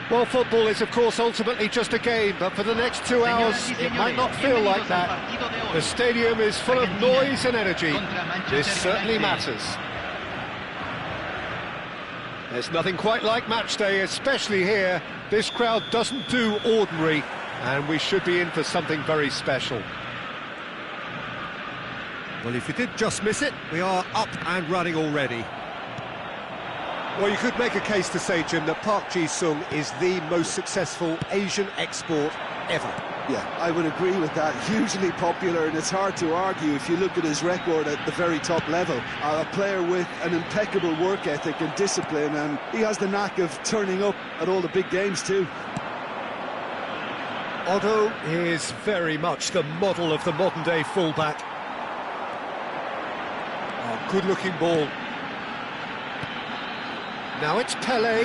Well, football is, of course, ultimately just a game, but for the next 2 hours, it might not feel like that. The stadium is full of noise and energy. This certainly matters. There's nothing quite like match day, especially here. This crowd doesn't do ordinary, and we should be in for something very special. Well, if you did just miss it, we are up and running already. Well, you could make a case to say, Jim, that Park Ji-sung is the most successful Asian export ever. Yeah, I would agree with that. Hugely popular, and it's hard to argue if you look at his record at the very top level. A player with an impeccable work ethic and discipline, and he has the knack of turning up at all the big games too. Otto is very much the model of the modern-day fullback. Oh, good-looking ball. Now it's Pelé.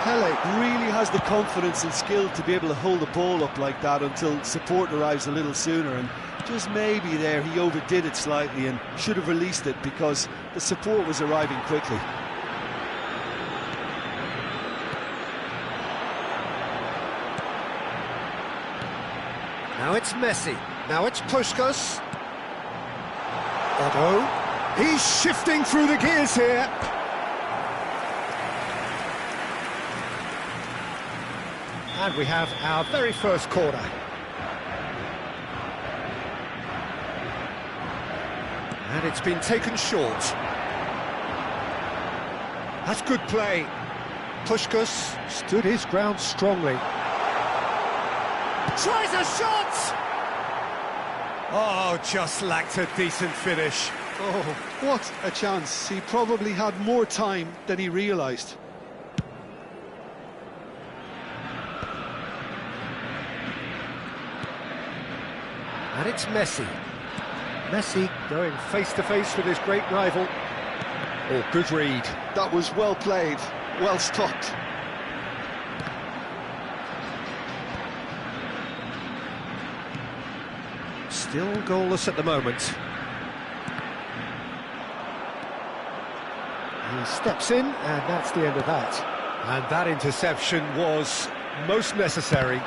Pelé really has the confidence and skill to be able to hold the ball up like that until support arrives a little sooner, and just maybe there he overdid it slightly and should have released it because the support was arriving quickly. Now it's Messi. Now it's Puskas. Otto. He's shifting through the gears here. And we have our very first corner. And it's been taken short. That's good play. Puskas stood his ground strongly. Tries a shot! Oh, just lacked a decent finish. Oh, what a chance. He probably had more time than he realised. And it's Messi. Messi going face-to-face with his great rival. Oh, good read. That was well played, well stopped. Still goalless at the moment. He steps in, and that's the end of that. And that interception was most necessary.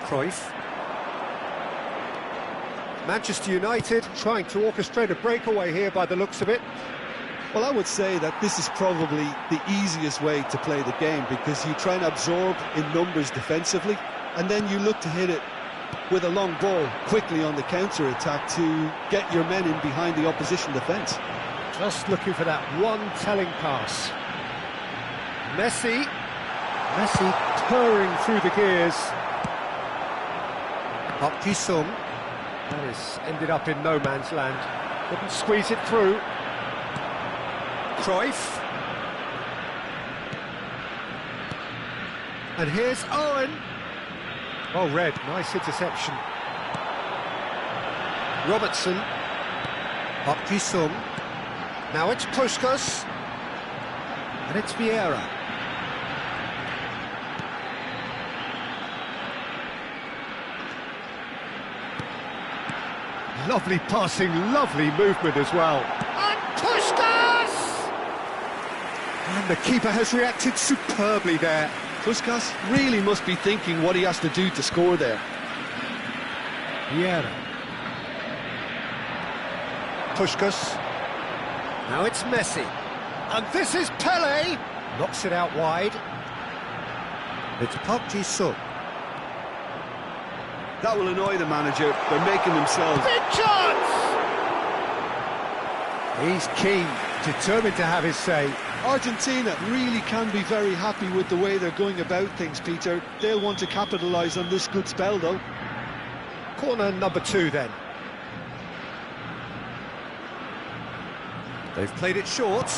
Cruyff. Manchester United trying to orchestrate a breakaway here by the looks of it. Well, I would say that this is probably the easiest way to play the game because you try and absorb in numbers defensively and then you look to hit it with a long ball quickly on the counter-attack to get your men in behind the opposition defence. Just looking for that one telling pass. Messi purring through the gears. Park Ji-sung. That has ended up in no man's land. Couldn't squeeze it through. Cruyff. And here's Owen. Oh, red. Nice interception. Robertson. Park Ji-sung. Now it's Puskas. And it's Vieira. Lovely passing, lovely movement as well. And Puskas! And the keeper has reacted superbly there. Puskas really must be thinking what he has to do to score there. Vieira. Puskas. Now it's Messi. And this is Pelé! Knocks it out wide. It's Park Ji-sung. That will annoy the manager. They're making themselves... Big chance! He's keen, determined to have his say. Argentina really can be very happy with the way they're going about things, Peter. They'll want to capitalise on this good spell, though. Corner number 2, then. They've played it short.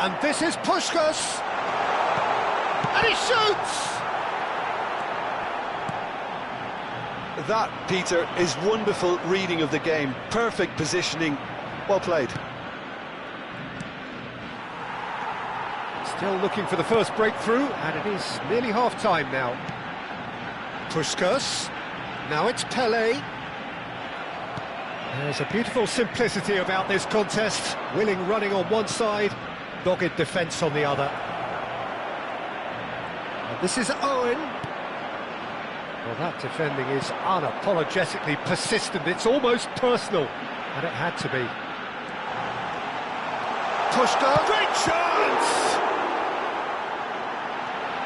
And this is Puskas. And he shoots! that, Peter, is wonderful reading of the game. Perfect positioning. Well played. Still looking for the first breakthrough, and it is nearly half-time now. Puskas. Now it's Pelé. There's a beautiful simplicity about this contest. Willing running on one side, dogged defence on the other. And this is Owen. Well, that defending is unapologetically persistent. It's almost personal, and it had to be. Pushka, great chance!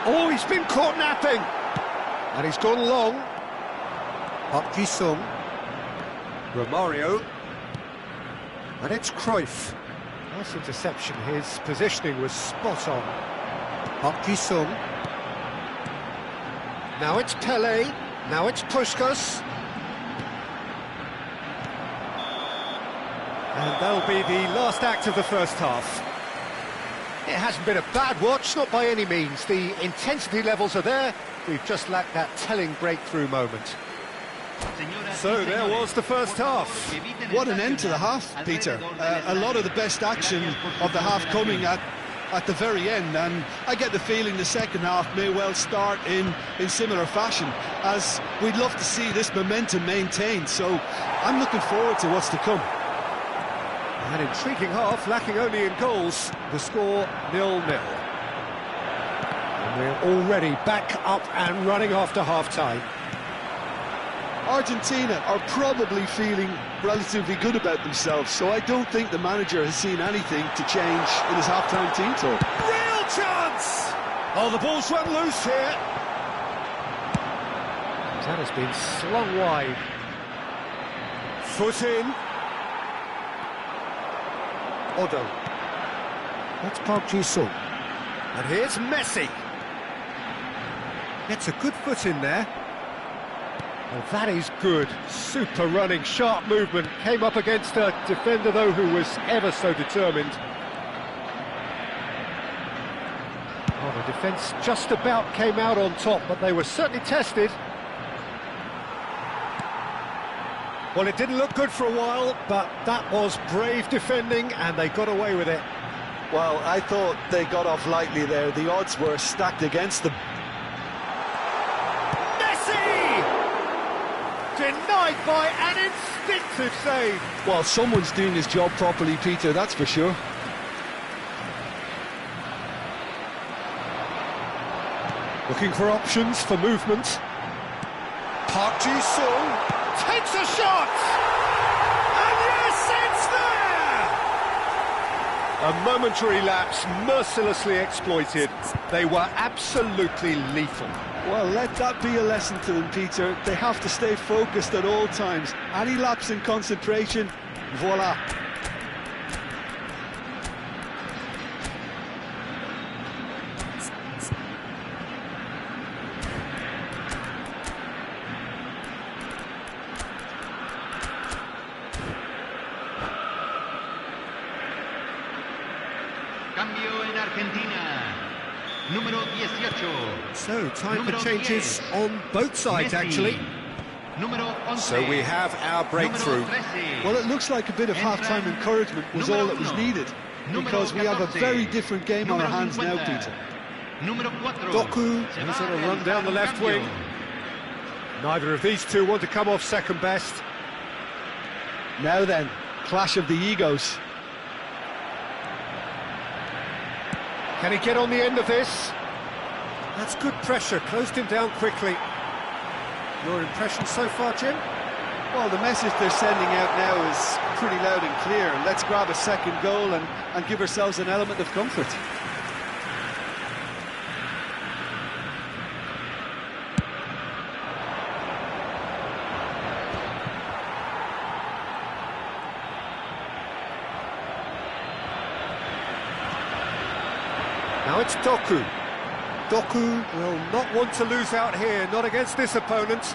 Oh, he's been caught napping, and he's gone long. Park Ji-sung, Romario, and it's Cruyff. Nice interception. His positioning was spot on. Park Ji-sung. Now it's Pelé, now it's Puskas. And that'll be the last act of the first half. It hasn't been a bad watch, not by any means. The intensity levels are there, we've just lacked that telling breakthrough moment. So there was the first half. What an end to the half, Peter. A lot of the best action of the half coming at the very end, and I get the feeling the second half may well start in similar fashion, as we'd love to see this momentum maintained, so I'm looking forward to what's to come. An intriguing half, lacking only in goals. The score 0-0. And we're already back up and running after half-time. Argentina are probably feeling relatively good about themselves, so I don't think the manager has seen anything to change in his half-time team talk. Real chance! Oh, the ball's run loose here. That has been slung wide. Foot in. Odo. That's Park Ji-sung. And here's Messi. Gets a good foot in there. Well, that is good. Super running, sharp movement. Came up against a defender, though, who was ever so determined. Oh, the defence just about came out on top, but they were certainly tested. Well, it didn't look good for a while, but that was brave defending, and they got away with it. Well, I thought they got off lightly there. The odds were stacked against them. Denied by an instinctive save. Well, someone's doing his job properly, Peter, that's for sure. Looking for options for movement. Park Ji-sung takes a shot! And yes, it's there! A momentary lapse, mercilessly exploited. They were absolutely lethal. Well, let that be a lesson to them, Peter. They have to stay focused at all times. Any lapse in concentration, voila. Cambio en Argentina. Número 18. So, time for changes on both sides, actually. Número 11. So we have our breakthrough. Well, it looks like a bit of half-time encouragement was all that was needed, because we have a very different game on our hands now, Peter. Doku is on a run down the left wing. Neither of these two want to come off second best. Now then, clash of the egos. Can he get on the end of this? That's good pressure, closed him down quickly. Your impression so far, Jim? Well, the message they're sending out now is pretty loud and clear. Let's grab a second goal and give ourselves an element of comfort. Now it's Doku. Doku will not want to lose out here, not against this opponent.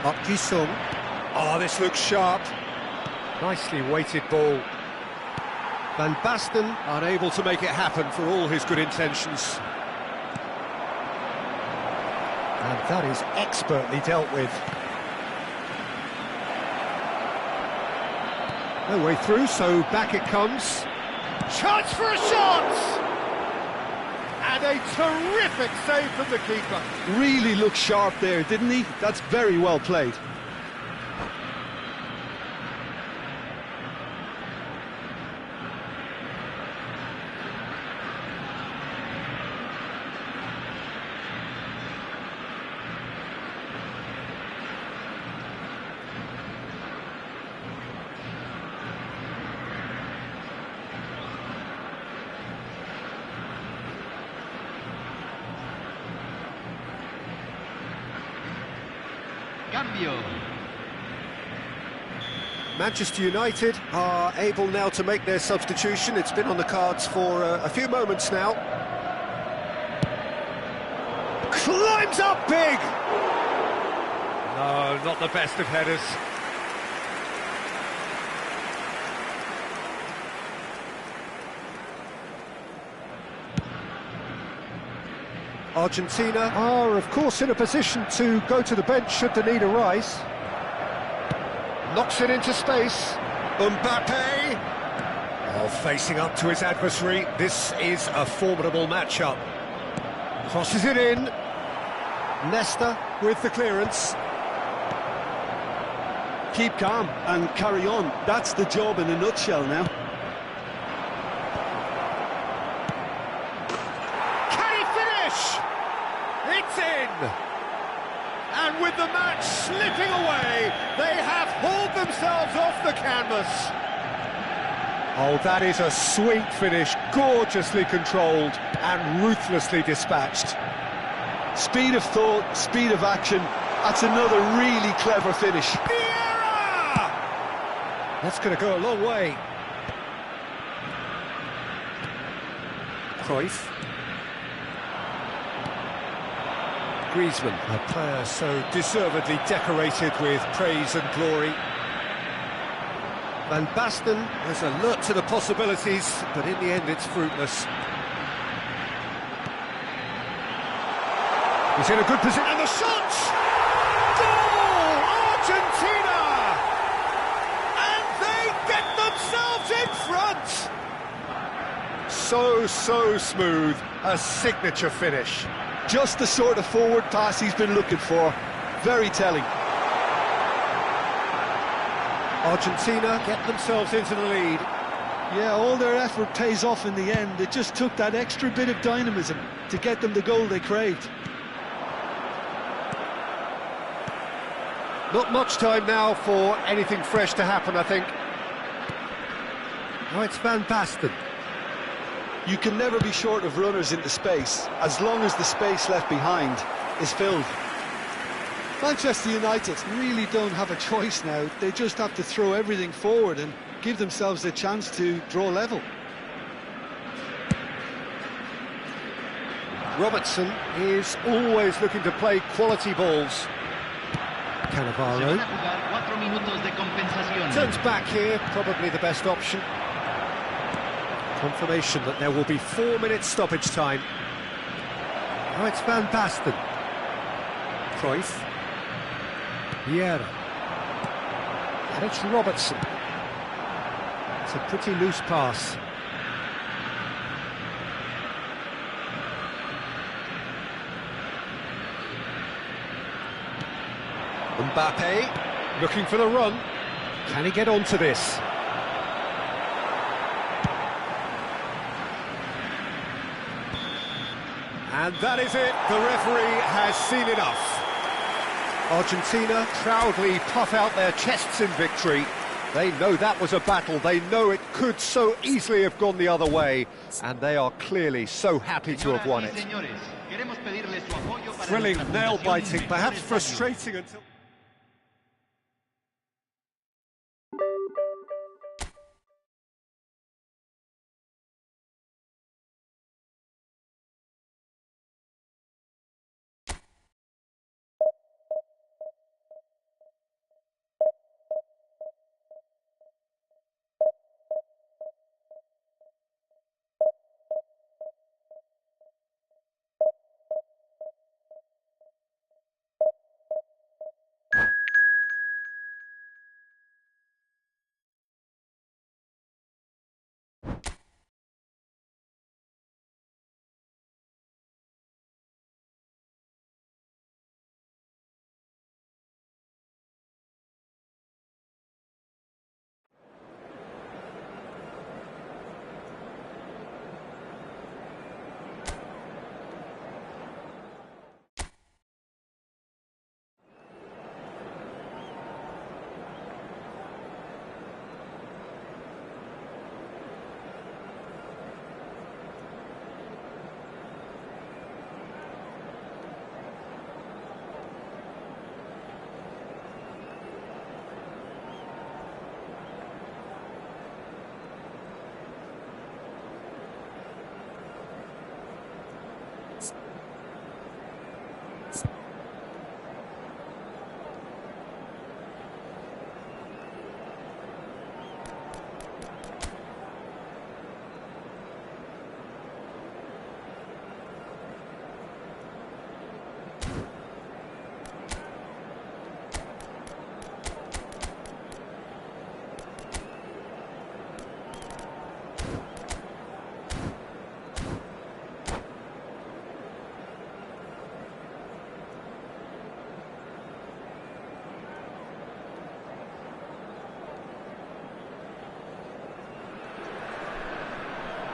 Park Ji-sung. Oh, this looks sharp. Nicely weighted ball. Van Basten unable to make it happen for all his good intentions. And that is expertly dealt with. No way through, so back it comes. Chance for a shot! And a terrific save from the keeper. Really looked sharp there, didn't he? That's very well played. Cambio. Manchester United are able now to make their substitution. It's been on the cards for a few moments now. Climbs up big! No, not the best of headers. Argentina are, of course, in a position to go to the bench should the need arise. Knocks it into space. Mbappe! Oh, facing up to his adversary. This is a formidable matchup. Crosses it in. Nesta with the clearance. Keep calm and carry on. That's the job in a nutshell now. It's in! And with the match slipping away, they have hauled themselves off the canvas. Oh, that is a sweet finish, gorgeously controlled and ruthlessly dispatched. Speed of thought, speed of action. That's another really clever finish. Vieira! That's going to go a long way. Cruyff. Griezmann, a player so deservedly decorated with praise and glory. Van Basten is alert to the possibilities, but in the end it's fruitless. He's in a good position, and the shot! Goal! Argentina! And they get themselves in front! So smooth, a signature finish. Just the sort of forward pass he's been looking for. Very telling. Argentina get themselves into the lead. Yeah, all their effort pays off in the end. It just took that extra bit of dynamism to get them the goal they craved. Not much time now for anything fresh to happen, I think. Oh, it's Van Basten. You can never be short of runners into space, as long as the space left behind is filled. Manchester United really don't have a choice now. They just have to throw everything forward and give themselves a chance to draw level. Robertson is always looking to play quality balls. Cannavaro turns back here, probably the best option. Confirmation that there will be 4 minutes stoppage time. Oh, it's Van Basten. Cruyff. Vieira. And it's Robertson. It's a pretty loose pass. Mbappe looking for the run. Can he get onto this? And that is it. The referee has seen enough. Argentina proudly puff out their chests in victory. They know that was a battle. They know it could so easily have gone the other way. And they are clearly so happy to have won it. Thrilling, nail-biting, perhaps frustrating until...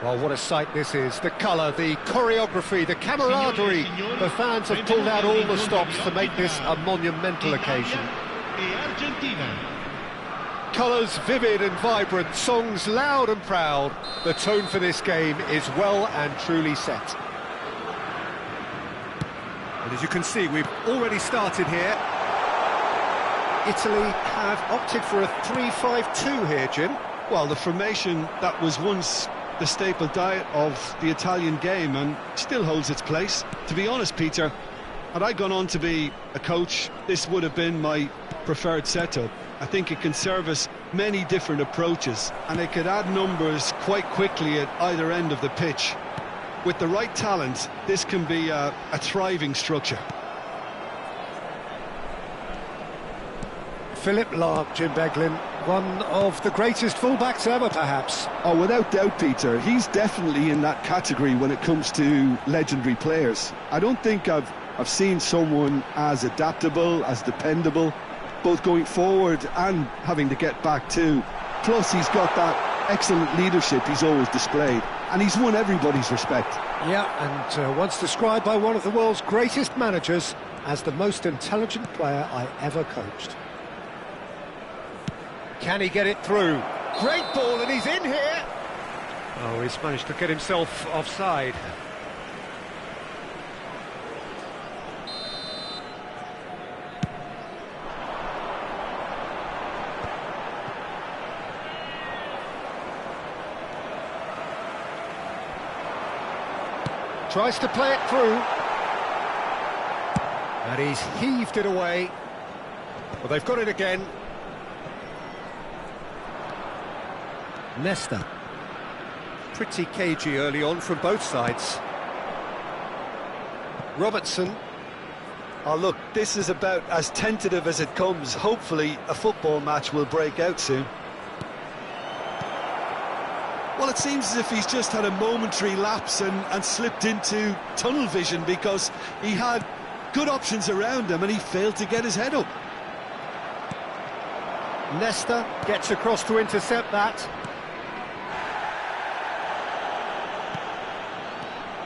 Well, what a sight this is. The colour, the choreography, the camaraderie. The fans have pulled out all the stops to make this a monumental occasion. Colours vivid and vibrant, songs loud and proud. The tone for this game is well and truly set. And as you can see, we've already started here. Italy have opted for a 3-5-2 here, Jim. Well, the formation that was once the staple diet of the Italian game and still holds its place. To be honest, Peter, had I gone on to be a coach, this would have been my preferred setup. I think it can service many different approaches and it could add numbers quite quickly at either end of the pitch. With the right talent, this can be a thriving structure. Philip Lahm, Jim Beglin, one of the greatest fullbacks ever, perhaps. Oh, without doubt, Peter. He's definitely in that category when it comes to legendary players. I don't think I've seen someone as adaptable, as dependable, both going forward and having to get back too. Plus, he's got that excellent leadership he's always displayed, and he's won everybody's respect. Yeah, and once described by one of the world's greatest managers as the most intelligent player I ever coached. Can he get it through? Great ball, and he's in here! Oh, he's managed to get himself offside. Tries to play it through. And he's heaved it away. Well, they've got it again. Nesta. Pretty cagey early on from both sides. Robertson. Oh, look, this is about as tentative as it comes. Hopefully, a football match will break out soon. Well, it seems as if he's just had a momentary lapse and slipped into tunnel vision because he had good options around him and he failed to get his head up. Nesta gets across to intercept that.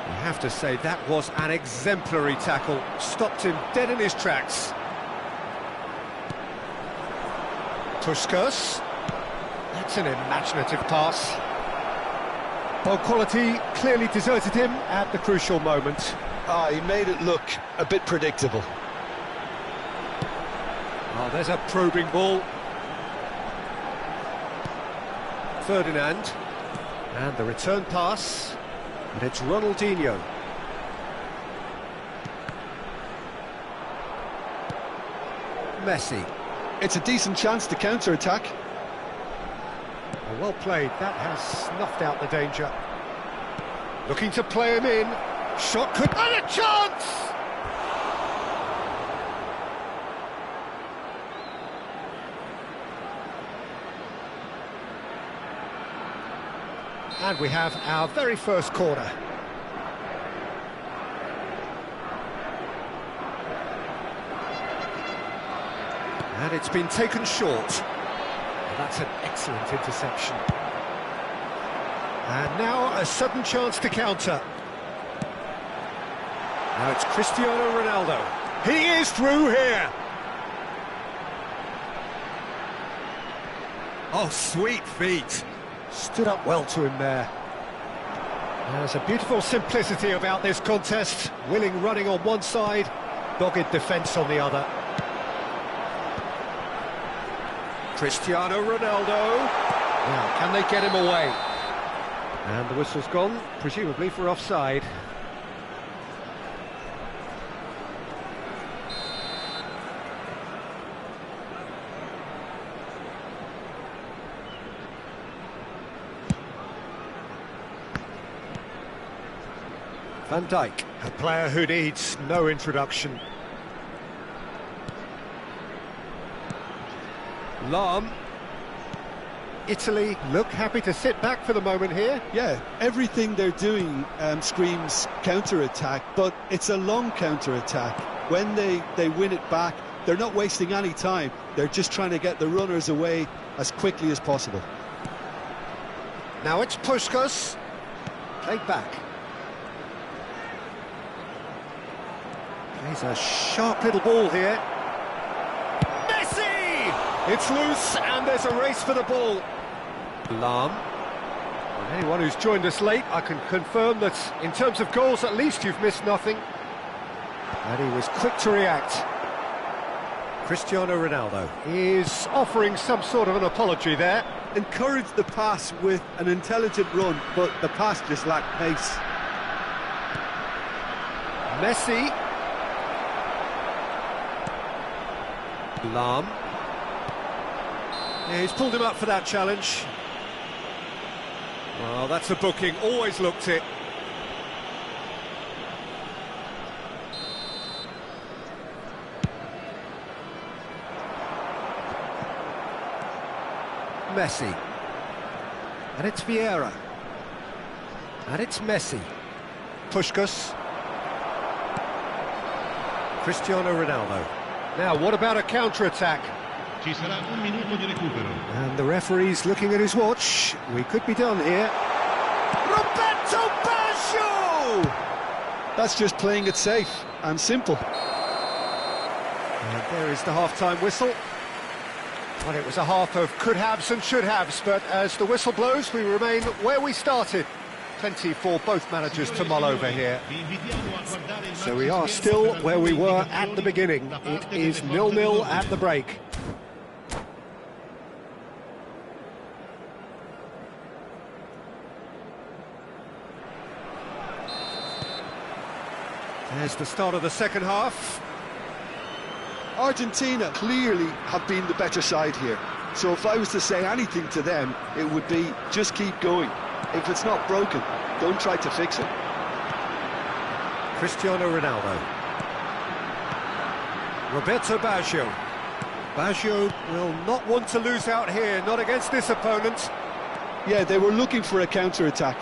I have to say that was an exemplary tackle. Stopped him dead in his tracks. Puskas. That's an imaginative pass. Well, quality clearly deserted him at the crucial moment. Ah, he made it look a bit predictable. Oh, there's a probing ball. Ferdinand. And the return pass. And it's Ronaldinho. Messi. It's a decent chance to counter-attack. Oh, well played. That has snuffed out the danger. Looking to play him in. Shot could... And a chance! And we have our very first corner. And it's been taken short. And that's an excellent interception. And now a sudden chance to counter. Now it's Cristiano Ronaldo. He is through here. Oh, sweet feet. Stood up well to him there. There's a beautiful simplicity about this contest. Willing running on one side, dogged defence on the other. Cristiano Ronaldo. Now, can they get him away? And the whistle's gone, presumably for offside. Van Dijk, a player who needs no introduction. Lahm. Italy look happy to sit back for the moment here. Yeah, everything they're doing screams counter-attack, but it's a long counter-attack. When they win it back, they're not wasting any time. They're just trying to get the runners away as quickly as possible. Now it's Puskas. Played back. Plays a sharp little ball here. Messi! It's loose, and there's a race for the ball. Lam. And anyone who's joined us late, I can confirm that in terms of goals, at least you've missed nothing. And he was quick to react. Cristiano Ronaldo is offering some sort of an apology there. Encouraged the pass with an intelligent run, but the pass just lacked pace. Messi. Lam. Yeah, he's pulled him up for that challenge. Well, that's a booking, always looked it. Messi. And it's Vieira. And it's Messi. Puskas. Cristiano Ronaldo. Now, what about a counter-attack? Ci sarà un minuto di recupero. And the referee's looking at his watch. We could be done here. Roberto Baggio! That's just playing it safe and simple. And there is the half-time whistle. Well, it was a half of could-haves and should-haves, but as the whistle blows, we remain where we started. Plenty for both managers to mull over here. So we are still where we were at the beginning. It is 0-0 at the break. There's the start of the second half. Argentina clearly have been the better side here. So if I was to say anything to them, it would be just keep going. If it's not broken, don't try to fix it. Cristiano Ronaldo. Roberto Baggio. Baggio will not want to lose out here, not against this opponent. Yeah, they were looking for a counter-attack.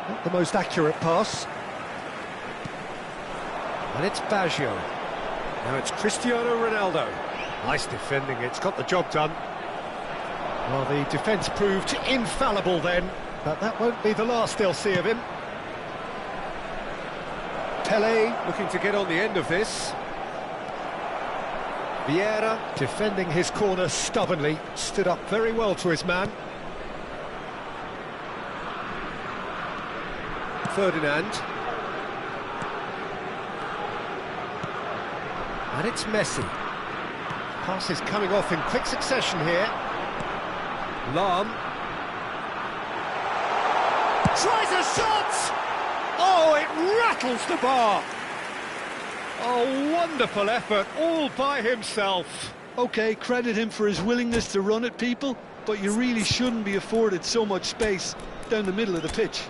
Not the most accurate pass. And it's Baggio. Now it's Cristiano Ronaldo. Nice defending, it's got the job done. Well, the defence proved infallible then, but that won't be the last they'll see of him. Pelé looking to get on the end of this. Vieira defending his corner stubbornly, stood up very well to his man. Ferdinand. And it's Messi. Pass is coming off in quick succession here. Lam. Tries a shot! Oh, it rattles the bar! Oh, wonderful effort, all by himself. OK, credit him for his willingness to run at people, but you really shouldn't be afforded so much space down the middle of the pitch.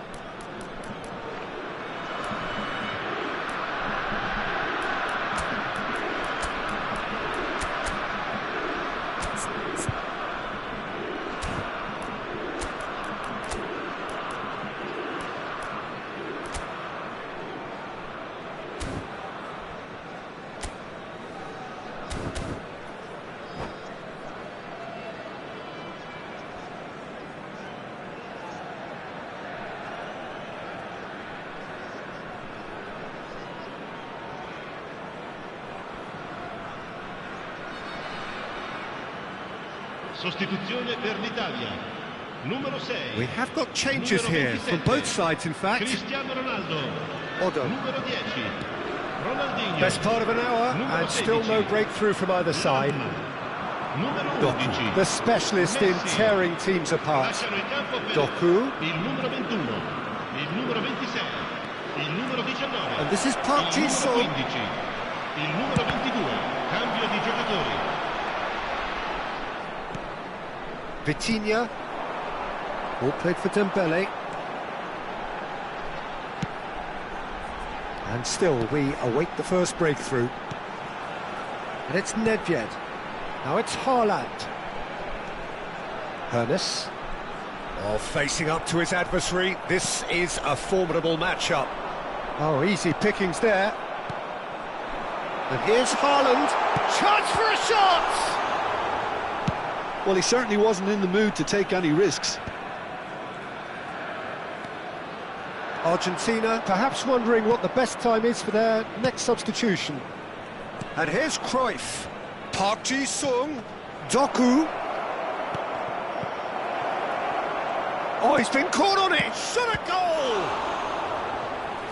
Sostituzione per l'Italia. Numero 6. We have got changes here from both sides, in fact. Cristiano Ronaldo. Odo. Numero 10. Ronaldinho. Best part of an hour, and still no breakthrough from either side. Numero 11. The specialist in tearing teams apart. Lasciano il campo per Doku. il numero 21, il numero 26, il numero 19. And this is Park il numero Ji-sung. 15, il numero 22. Cambio di giocatori. Vitinha. All played for Dembele. And still we await the first breakthrough. And it's Nedved. Now it's Haaland. Hernes. Oh, facing up to his adversary. This is a formidable matchup. Oh, easy pickings there. And here's Haaland. Chance for a shot! Well, he certainly wasn't in the mood to take any risks. Argentina perhaps wondering what the best time is for their next substitution. And here's Cruyff. Park Ji-sung. Doku. Oh, he's been caught on it. Shot a goal!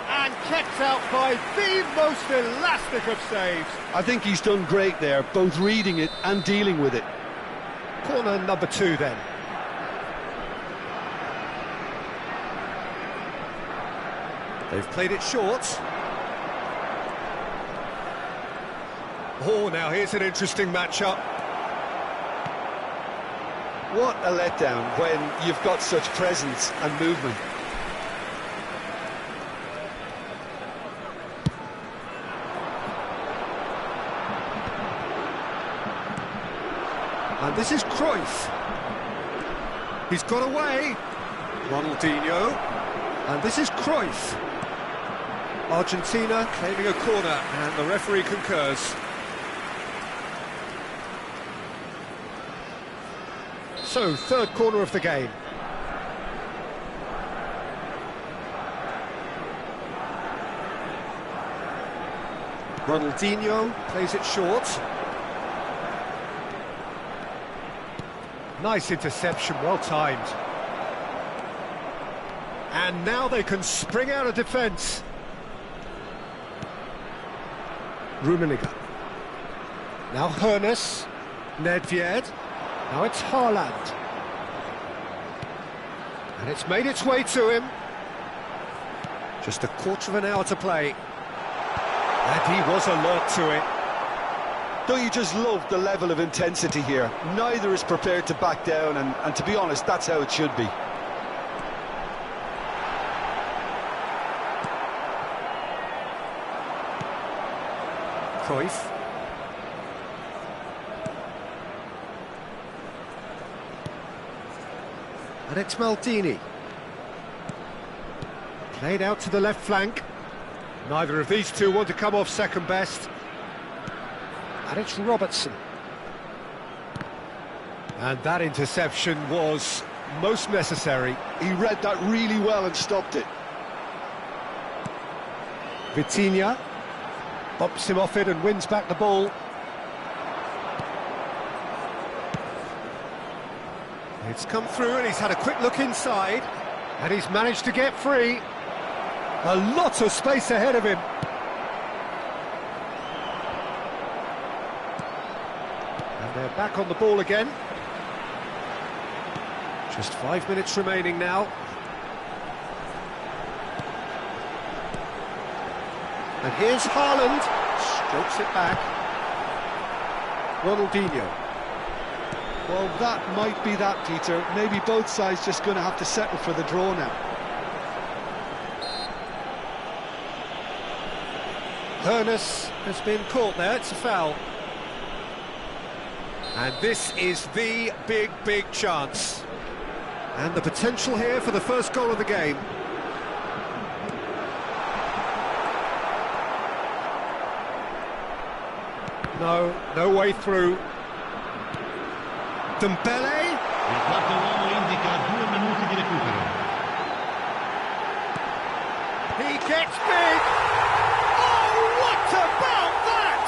And kept out by the most elastic of saves. I think he's done great there, both reading it and dealing with it. Corner number 2 then. They've played it short. Oh, now here's an interesting matchup. What a letdown when you've got such presence and movement. And this is Cruyff. He's got away. Ronaldinho. And this is Cruyff. Argentina claiming a corner, and the referee concurs. So, third corner of the game. Ronaldinho plays it short. Nice interception, well timed. And now they can spring out of defence. Rummenigge. Now Hoeneß. Nedved. Now it's Haaland. And it's made its way to him. Just a quarter of an hour to play. And he was alert to it. Don't you just love the level of intensity here? Neither is prepared to back down, and to be honest, that's how it should be. Cruyff. And it's Maldini. Played out to the left flank. Neither of these two want to come off second best. And it's Robertson. And that interception was most necessary. He read that really well and stopped it. Vitinha bumps him off it and wins back the ball. It's come through and he's had a quick look inside. And he's managed to get free. A lot of space ahead of him. And they're back on the ball again. Just 5 minutes remaining now. And here's Haaland. Strokes it back. Ronaldinho. Well, that might be that, Peter. Maybe both sides just going to have to settle for the draw now. Hoeneß has been caught there, it's a foul. And this is the big chance. And the potential here for the first goal of the game. No way through. Dembele. Il quarto uomo indica 2 minuti di recupero. He gets big. Oh, what about that?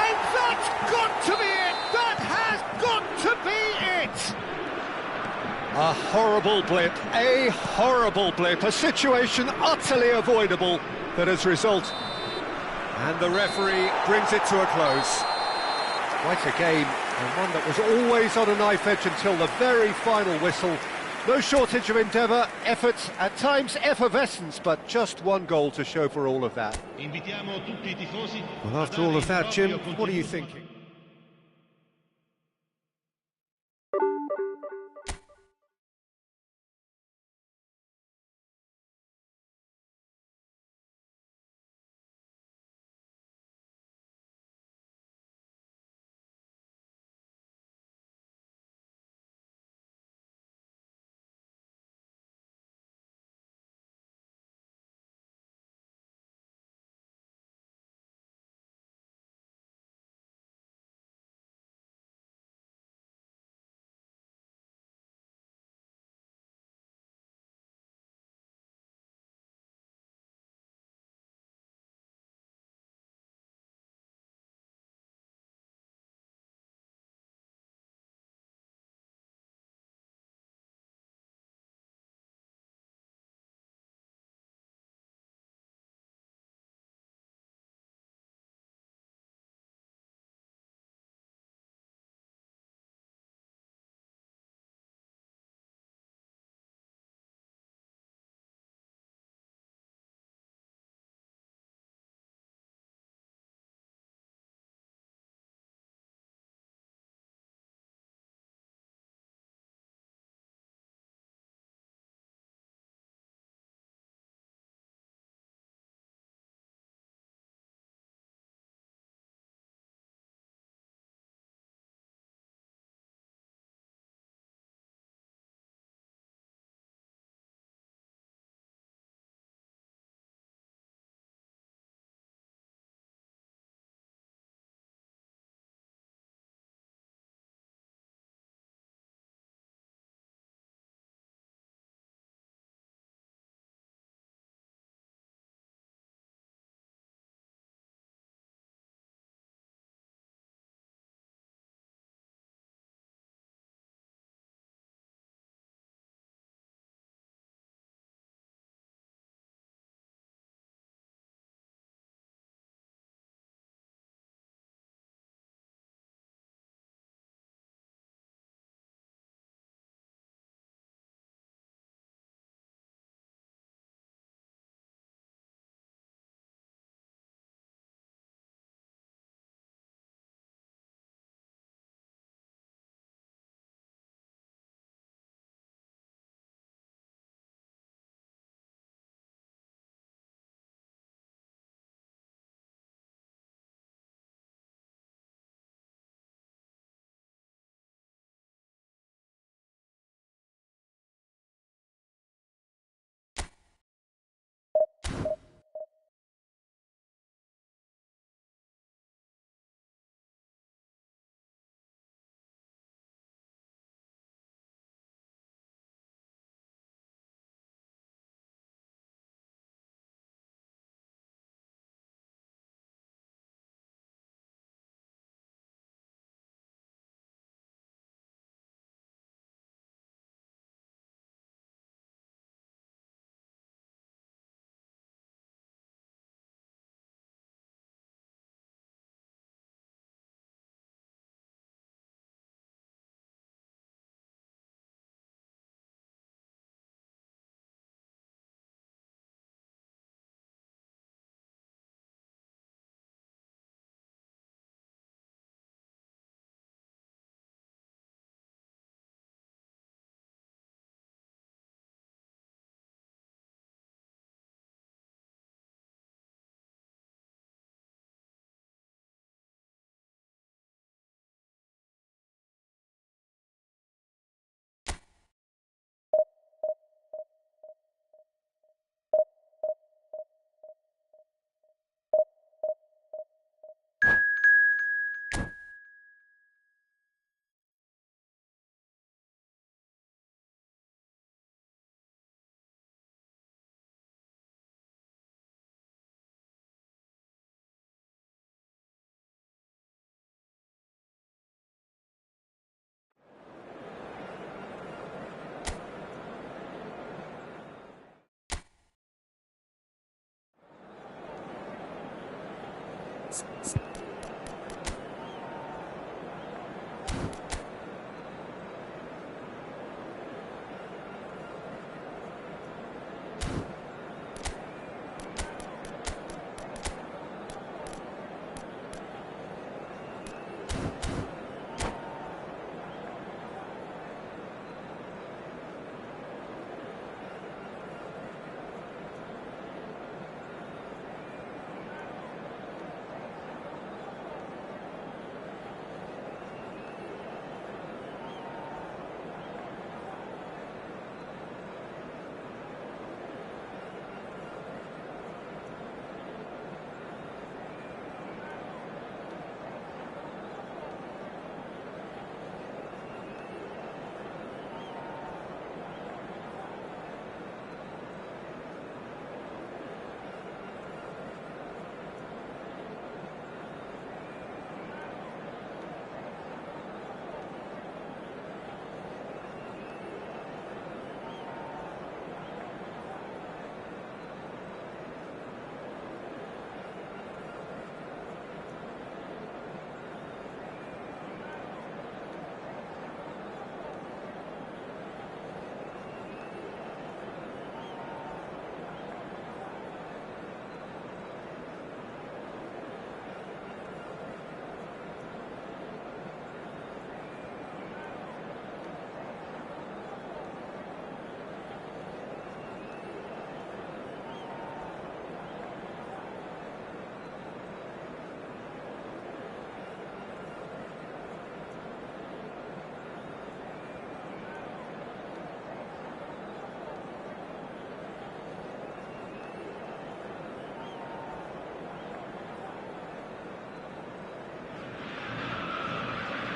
And that's got to be it. That has got to be it. A horrible blip, a situation utterly avoidable that has resulted. And the referee brings it to a close. Quite a game, and one that was always on a knife edge until the very final whistle. No shortage of endeavour, effort, at times effervescence, but just one goal to show for all of that. Invitiamo tutti I tifosi. Well, after all of that, Jim, what are you thinking?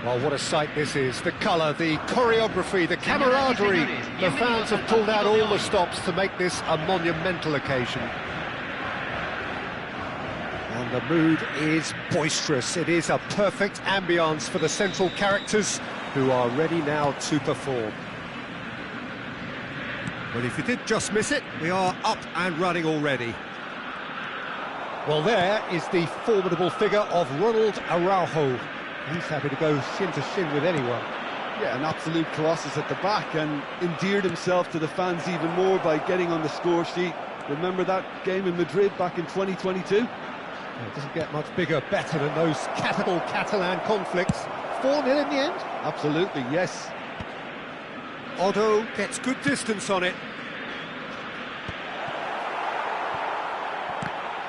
Well, what a sight this is. The colour, the choreography, the camaraderie. The fans have pulled out all the stops to make this a monumental occasion. And the mood is boisterous. It is a perfect ambience for the central characters who are ready now to perform. Well, if you did just miss it, we are up and running already. Well, there is the formidable figure of Ronald Araujo. He's happy to go shin to shin with anyone. Yeah, an absolute colossus at the back, and endeared himself to the fans even more by getting on the score sheet. Remember that game in Madrid back in 2022? It doesn't get much bigger, better than those capital Catalan conflicts. 4-0 in the end? Absolutely, yes. Otto gets good distance on it.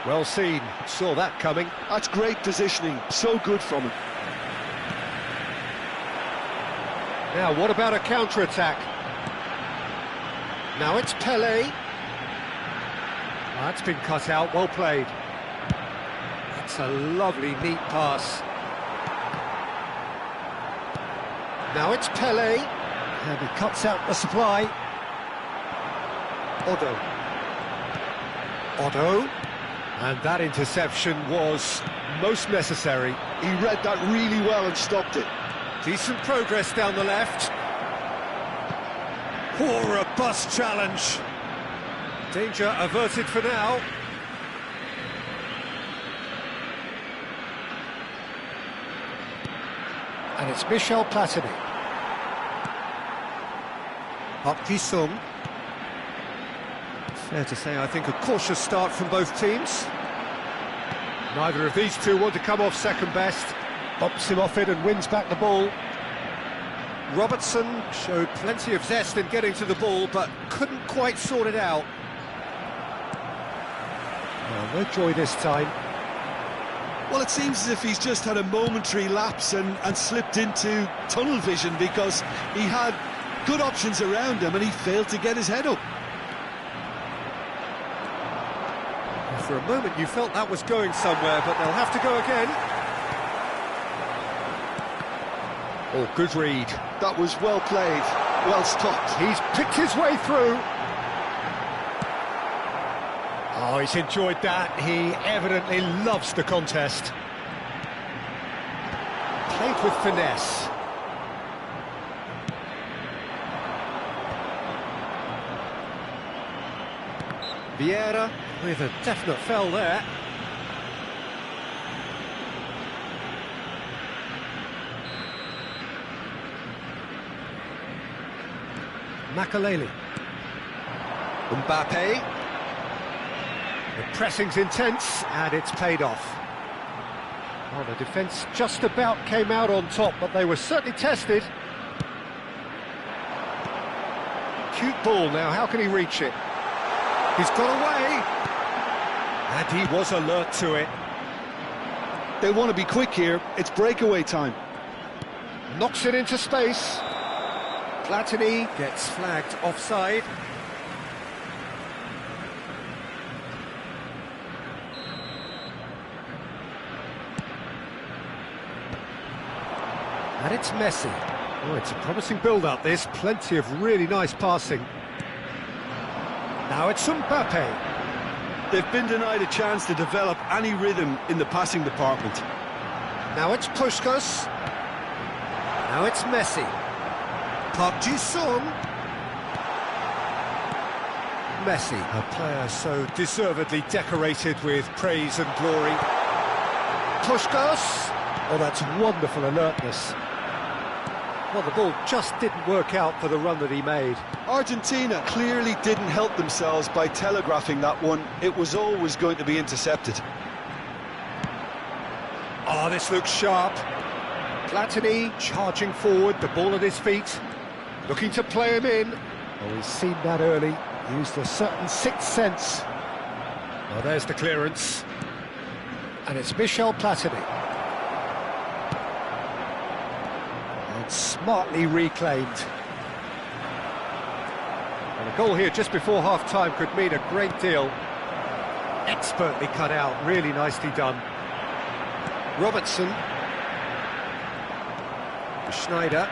Well seen, saw that coming. That's great positioning, so good from him. Now, what about a counter-attack? Now it's Pelé. That's been cut out, well played. That's a lovely, neat pass. Now it's Pelé. And he cuts out the supply. Otto. And that interception was most necessary. He read that really well and stopped it. Decent progress down the left. Poor robust challenge. Danger averted for now. And it's Michel Platini. Park Ji-sung. Fair to say, I think, a cautious start from both teams. Neither of these two want to come off second best. Bops him off it and wins back the ball. Robertson showed plenty of zest in getting to the ball, but couldn't quite sort it out. Well, no joy this time. Well, it seems as if he's just had a momentary lapse and slipped into tunnel vision, because he had good options around him and he failed to get his head up. For a moment you felt that was going somewhere, but they'll have to go again. Oh, good read. That was well played, well stopped. He's picked his way through. Oh, he's enjoyed that. He evidently loves the contest. Played with finesse. Vieira with a definite foul there. Makaleli. Mbappe. The pressing's intense, and it's paid off. Well, the defence just about came out on top, but they were certainly tested. Cute ball now, how can he reach it? He's got away, and he was alert to it. They want to be quick here, it's breakaway time. Knocks it into space. Platini gets flagged offside. And it's Messi. Oh, it's a promising build-up, this. Plenty of really nice passing. Now it's Mbappe. They've been denied a chance to develop any rhythm in the passing department. Now it's Puskas. Now it's Messi. Park Ji-sung. Messi, a player so deservedly decorated with praise and glory. Puskas. Oh, that's wonderful alertness. Well, the ball just didn't work out for the run that he made. Argentina clearly didn't help themselves by telegraphing that one. It was always going to be intercepted. Oh, this looks sharp. Platini charging forward, the ball at his feet, looking to play him in. Oh, he's seen that early, used a certain sixth sense. Well, there's the clearance. And it's Michel Platini. And smartly reclaimed. And a goal here just before half-time could mean a great deal. Expertly cut out, really nicely done. Robertson. Schneider.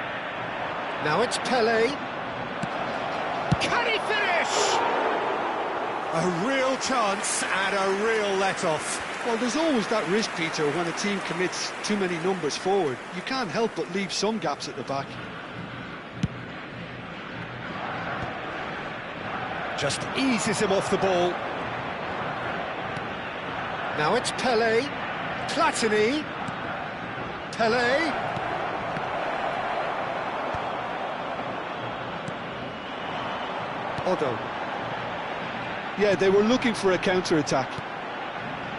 Now it's Pele. Can he finish? A real chance and a real let-off. Well, there's always that risk, Peter, when a team commits too many numbers forward. You can't help but leave some gaps at the back. Just eases him off the ball. Now it's Pele. Platini. Pele. Odo. Yeah, they were looking for a counter-attack.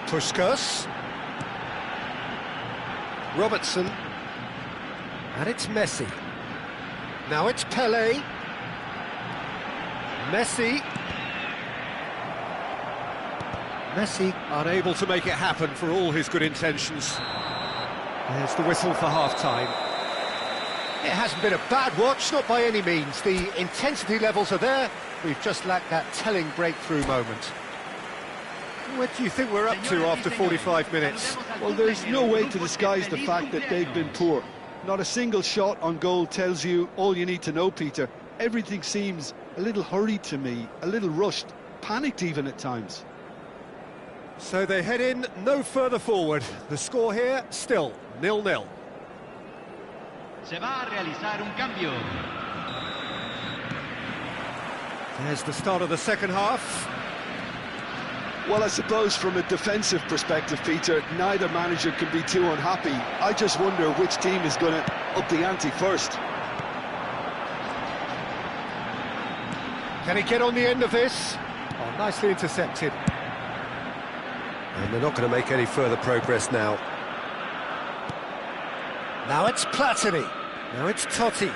Puskas. Robertson. And it's Messi. Now it's Pele. Messi. Messi unable to make it happen for all his good intentions. There's the whistle for half-time. It hasn't been a bad watch, not by any means. The intensity levels are there. We've just lacked that telling breakthrough moment. What do you think we're up to after 45 minutes? Well, there's no way to disguise the fact that they've been poor. Not a single shot on goal tells you all you need to know, Peter. Everything seems a little hurried to me, a little rushed, panicked even at times. So they head in no further forward. The score here, still 0-0. Se va a realizar un cambio. There's the start of the second half. Well, I suppose from a defensive perspective, Peter, neither manager can be too unhappy. I just wonder which team is going to up the ante first. Can he get on the end of this? Oh, nicely intercepted. And they're not going to make any further progress now. Now it's Platini. Now it's Totti.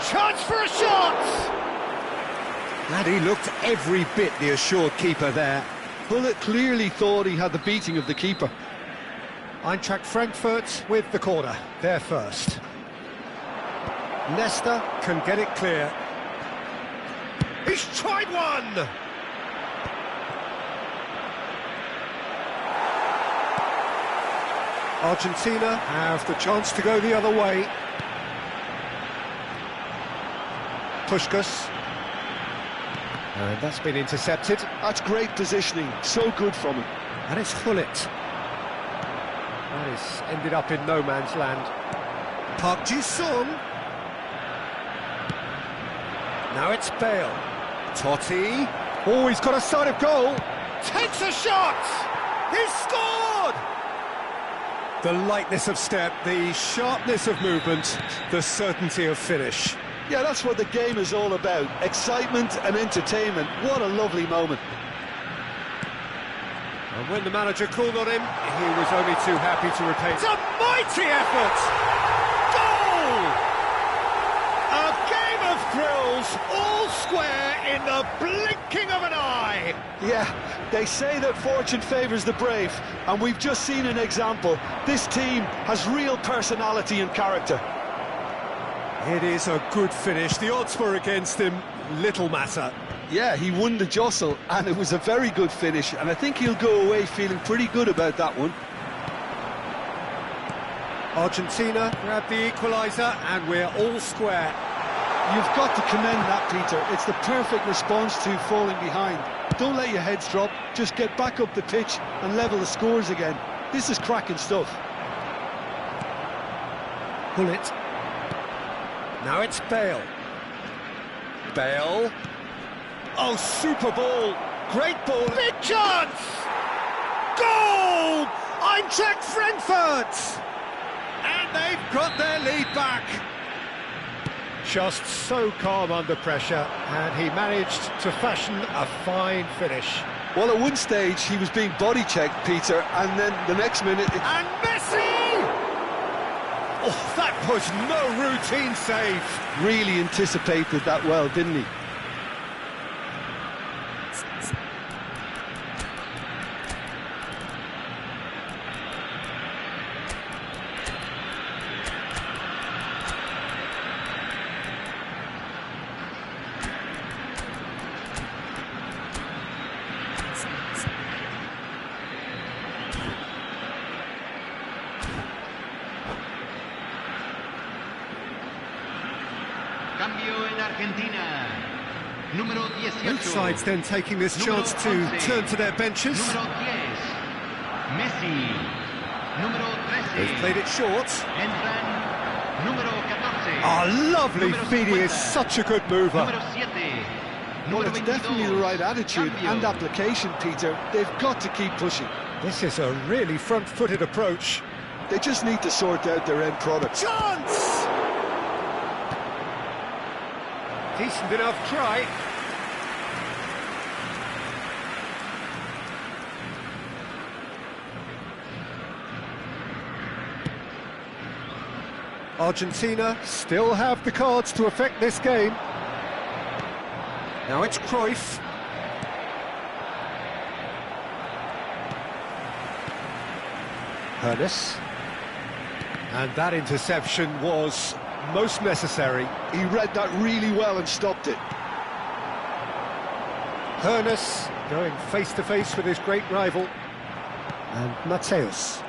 Chance for a shot! And he looked every bit the assured keeper there. Bullet clearly thought he had the beating of the keeper. Eintracht Frankfurt with the corner, there first. Nesta can get it clear. He's tried one! Argentina have the chance to go the other way. Puskas. And that's been intercepted. That's great positioning, so good from him. And it's Hullet. That is ended up in no man's land. Park Ji-sung. Now it's Bale. Totti. Oh, he's got a sight of goal. Takes a shot! He's scored! The lightness of step, the sharpness of movement, the certainty of finish. Yeah, that's what the game is all about. Excitement and entertainment. What a lovely moment. And when the manager called on him, he was only too happy to repay. It's a mighty effort! Goal! A game of thrills, all square in the blinking of an eye! Yeah, they say that fortune favours the brave, and we've just seen an example. This team has real personality and character. It is a good finish. The odds were against him, little matter. Yeah, he won the jostle, and it was a very good finish, and I think he'll go away feeling pretty good about that one. Argentina grab the equaliser, and we're all square. You've got to commend that, Peter. It's the perfect response to falling behind. Don't let your heads drop, just get back up the pitch and level the scores again. This is cracking stuff. Pull it. Now it's Bale. Bale. Oh, super ball. Great ball. Big chance! Goal! Eintracht Frankfurt! And they've got their lead back. Just so calm under pressure, and he managed to fashion a fine finish. Well, at one stage, he was being body-checked, Peter, and then the next minute... And Messi! Oh, that was no routine save. Really anticipated that well, didn't he? Cambio en Argentina. Número 18. Both sides then taking this chance to turn to their benches. Número 10. Messi. Número 13. They've played it short. Entran. Número 14. Oh, lovely Número feed. He 50. is such a good mover. Número 7. Well, Número it's 22. definitely the right attitude Cambio. and application, Peter. They've got to keep pushing. This is a really front-footed approach. They just need to sort out their end product. Chance! Decent enough try. Argentina still have the cards to affect this game. Now it's Cruyff. Hernes. And that interception was most necessary. He read that really well and stopped it. Hernes going face-to-face with his great rival. And Mateus.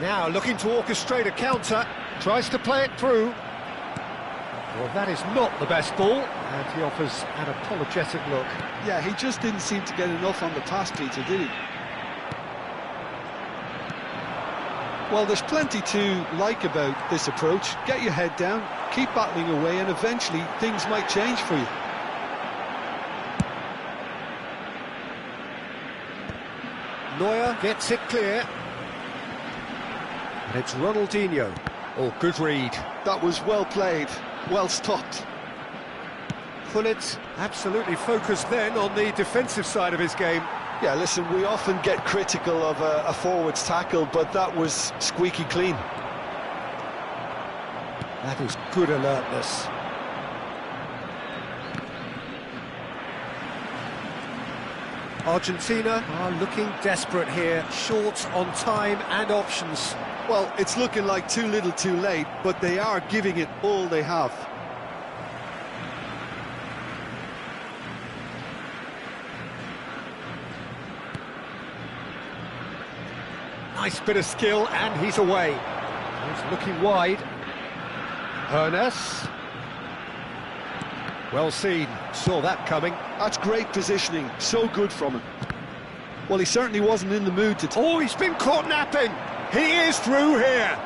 Now looking to orchestrate a counter. Tries to play it through. Well, that is not the best ball. And he offers an apologetic look. Yeah, he just didn't seem to get enough on the pass, Peter, did he? Well, there's plenty to like about this approach. Get your head down, keep battling away, and eventually things might change for you. Neuer gets it clear. And it's Ronaldinho. Oh, good read. That was well played, well stopped. Gullit absolutely focused then on the defensive side of his game. Yeah, listen, we often get critical of a forward's tackle, but that was squeaky clean. That is good alertness. Argentina are looking desperate here, short on time and options. Well, it's looking like too little too late, but they are giving it all they have. Nice bit of skill, and he's away. He's looking wide. Hernes. Well seen, saw that coming. That's great positioning, so good from him. Well, he certainly wasn't in the mood to... Oh, he's been caught napping. He is through here.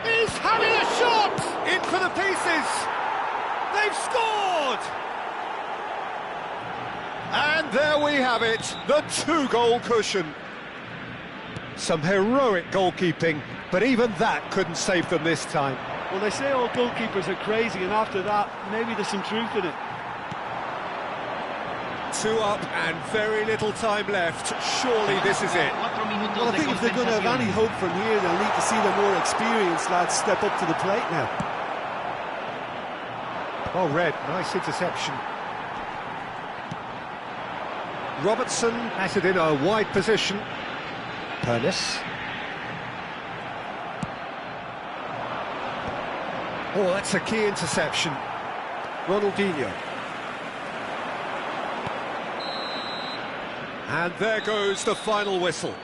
He's having a shot! In for the pieces. They've scored! And there we have it, the two-goal cushion. Some heroic goalkeeping, but but even that couldn't save them this time. Well, they say all goalkeepers are crazy, and after that, maybe there's some truth in it. 2 up and very little time left. Surely this is it. Well, I think if they're going to have any hope from here, they'll need to see the more experienced lads step up to the plate now. Well read, nice interception. Robertson has it in a wide position. Pernis. Oh, that's a key interception. Ronaldinho. And there goes the final whistle.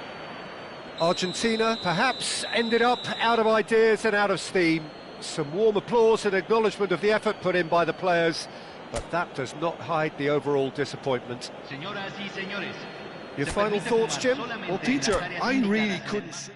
Argentina perhaps ended up out of ideas and out of steam. Some warm applause and acknowledgement of the effort put in by the players, but that does not hide the overall disappointment. Your final thoughts, Jim? Well, Peter, I really couldn't see...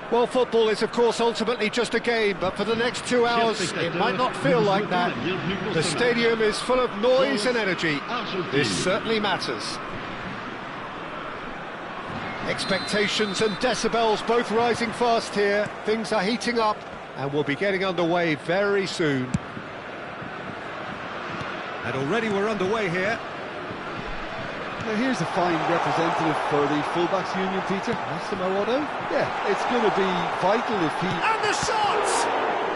Well, football is, of course, ultimately just a game, but for the next 2 hours, it might not feel like that. The stadium is full of noise and energy. This certainly matters. Expectations and decibels both rising fast here. Things are heating up, and we'll be getting underway very soon. And already we're underway here. Now here's a fine representative for the fullbacks union, Peter. Massimo Otto. Yeah, it's going to be vital if he... And the shot!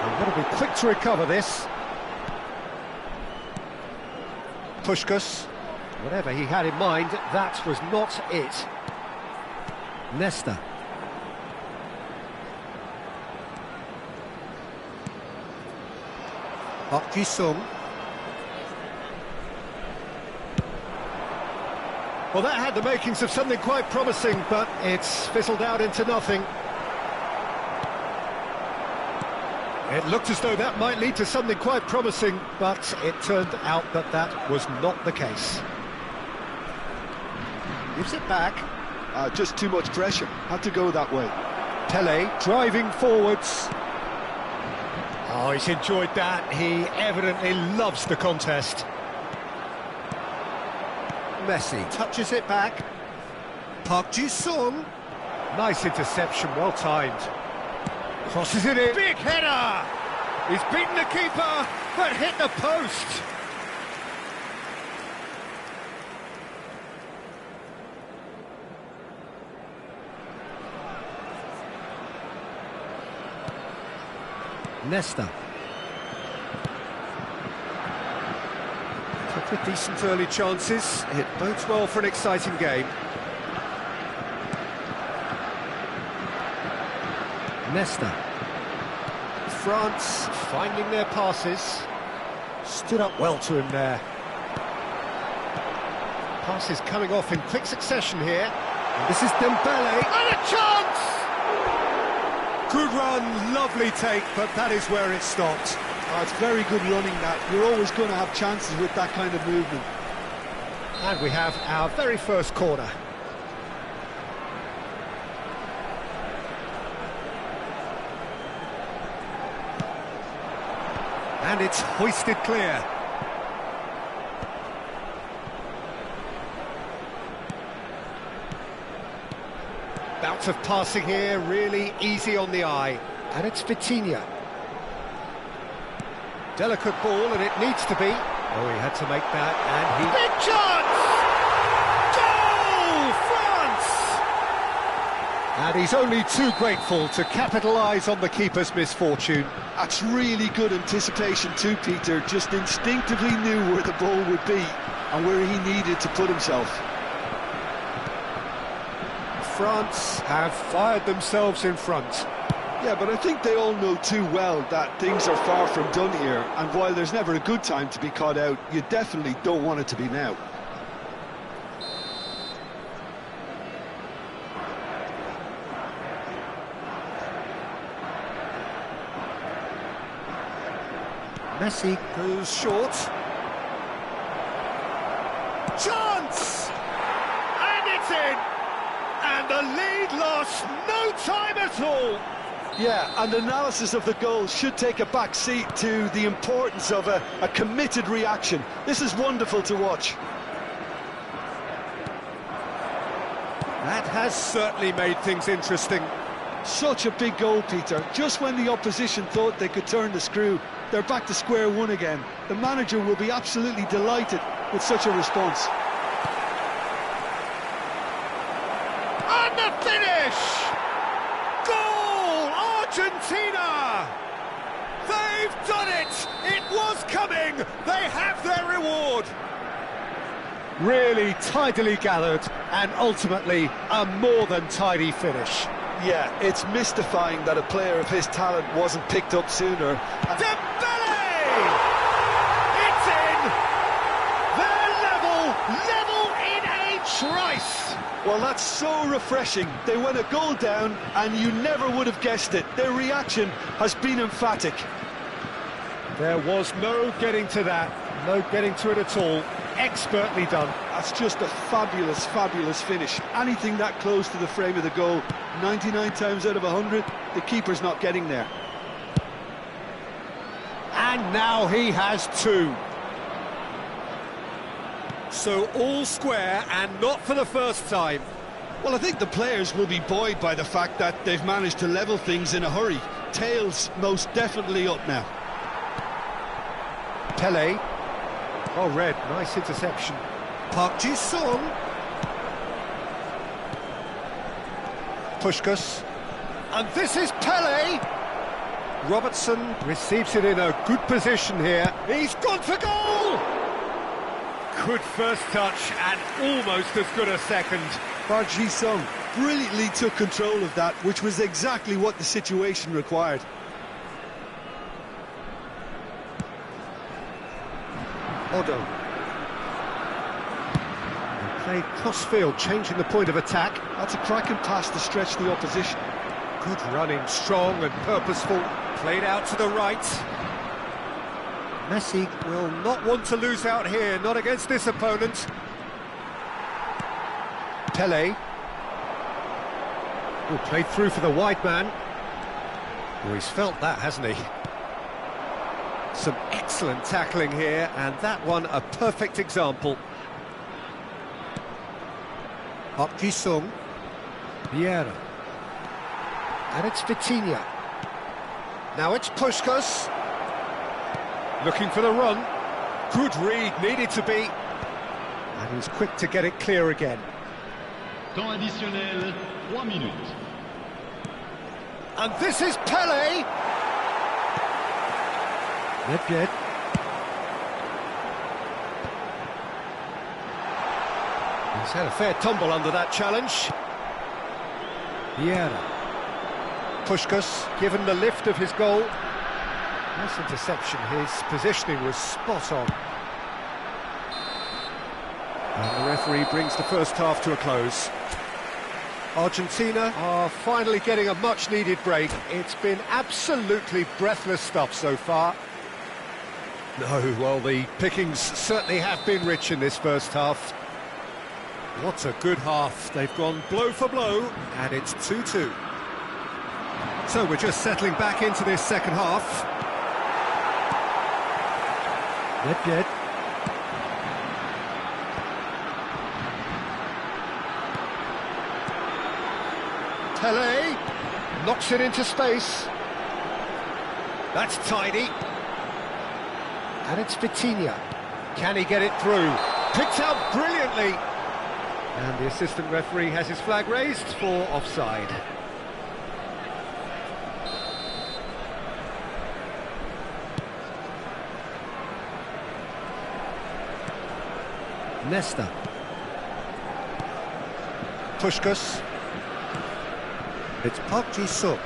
I'm going to be quick to recover this. Puskás. Whatever he had in mind, that was not it. Nesta. Park Ji-sung. Well, that had the makings of something quite promising, but it's fizzled out into nothing. It looked as though that might lead to something quite promising, but it turned out that that was not the case. Gives it back. Just too much pressure. Had to go that way. Pele driving forwards. Oh, he's enjoyed that. He evidently loves the contest. Messi touches it back. Park Ji-sung. Nice interception, well timed. Crosses it in. Big header! He's beaten the keeper, but hit the post. Nesta. Took a decent early chances. It bodes well for an exciting game. Nesta. France finding their passes. Stood up well to him there. Passes coming off in quick succession here. And this is Dembele. And a chance! Good run, lovely take, but that is where it stopped. Oh, it's very good running that. You're always going to have chances with that kind of movement. And we have our very first corner. And it's hoisted clear. Bout of passing here, really easy on the eye. And it's Vitinha. Delicate ball, and it needs to be. Oh, he had to make that, and he... Big chance! Goal! France! And he's only too grateful to capitalise on the keeper's misfortune. That's really good anticipation too, Peter. Just instinctively knew where the ball would be and where he needed to put himself. France have fired themselves in front. Yeah, but I think they all know too well that things are far from done here, and while there's never a good time to be caught out, you definitely don't want it to be now. Messi goes short. Chance! And it's in! And the lead lost no time at all! Yeah, and analysis of the goal should take a back seat to the importance of a committed reaction. This is wonderful to watch. That has certainly made things interesting. Such a big goal, Peter. Just when the opposition thought they could turn the screw, they're back to square one again. The manager will be absolutely delighted with such a response. And the finish! Goal! Argentina! They've done it! It was coming! They have their reward! Really tidily gathered, and ultimately a more than tidy finish. Yeah, it's mystifying that a player of his talent wasn't picked up sooner. Dembele! It's in! They're level in a trice! Well, that's so refreshing. They went a goal down, and you never would have guessed it. Their reaction has been emphatic. There was no getting to that, no getting to it at all. Expertly done. That's just a fabulous, fabulous finish. Anything that close to the frame of the goal, 99 times out of 100, the keeper's not getting there. And now he has two. So all square, and not for the first time. Well, I think the players will be buoyed by the fact that they've managed to level things in a hurry. Tails most definitely up now. Pele. Oh, Red, nice interception. Park Ji-sung. Puskas. And this is Pele. Robertson receives it in a good position here. He's gone for goal! Good first touch and almost as good a second. Park Ji-sung brilliantly took control of that, which was exactly what the situation required. Odo. Played cross-field, changing the point of attack. That's a cracking pass to stretch the opposition. Good running, strong and purposeful. Played out to the right. Messi will not want to lose out here, not against this opponent. Pele. Oh, played through for the wide man. Oh, he's felt that, hasn't he? Some excellent tackling here, and that one a perfect example. Park Ji-sung. Vieira. And it's Vitinha. Now it's Puskas. Looking for the run. Good read, needed to be. And he's quick to get it clear again. Temps additionnel, 3 minutes. And this is Pele. Nedved. He's had a fair tumble under that challenge. Vieira. Puskas, given the lift of his goal. Nice interception, his positioning was spot on. And the referee brings the first half to a close. Argentina are finally getting a much-needed break. It's been absolutely breathless stuff so far. No, well, the pickings certainly have been rich in this first half. What a good half. They've gone blow for blow, and it's 2-2. So we're just settling back into this second half. Nedved. Pele knocks it into space. That's tidy. And it's Vitinha. Can he get it through? Picked out brilliantly. And the assistant referee has his flag raised for offside. Nesta. Puskas. It's Park Ji-sung.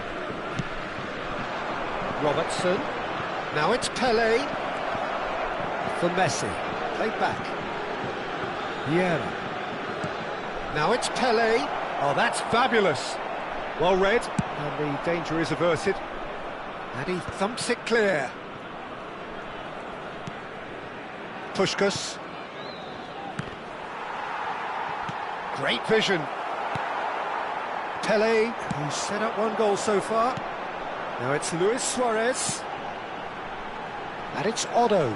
Robertson. Now it's Pele. For Messi. Played back. Vieira. Now it's Pele. Oh, that's fabulous. Well read. And the danger is averted. And he thumps it clear. Puskas. Great vision. Pele, who's set up one goal so far. Now it's Luis Suarez. And it's Odo.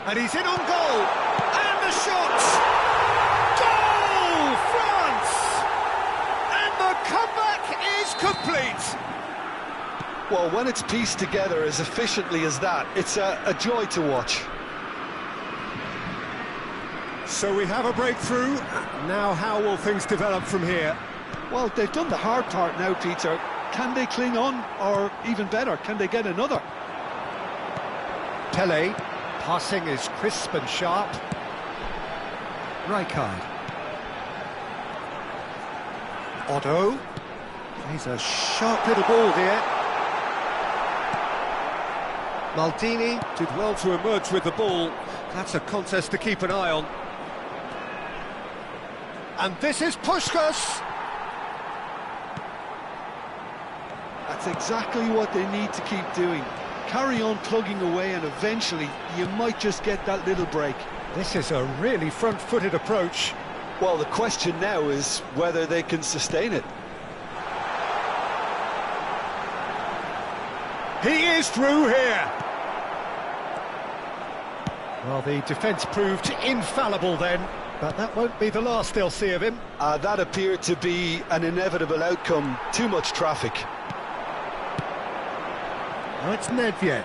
And he's in on goal. And the shot! Goal! France! And the comeback is complete. Well, when it's pieced together as efficiently as that, it's a joy to watch. So we have a breakthrough. Now how will things develop from here? Well, they've done the hard part now, Peter. Can they cling on? Or even better, can they get another? Pele. Passing is crisp and sharp. Rijkaard. Otto. Plays a sharp little ball here. Maldini did well to emerge with the ball. That's a contest to keep an eye on. And this is Puskas. That's exactly what they need to keep doing. Carry on plugging away and eventually you might just get that little break. This is a really front-footed approach. Well, the question now is whether they can sustain it. He is through here. Well, the defence proved infallible then, but that won't be the last they'll see of him. That appeared to be an inevitable outcome. Too much traffic. Now it's Nedved.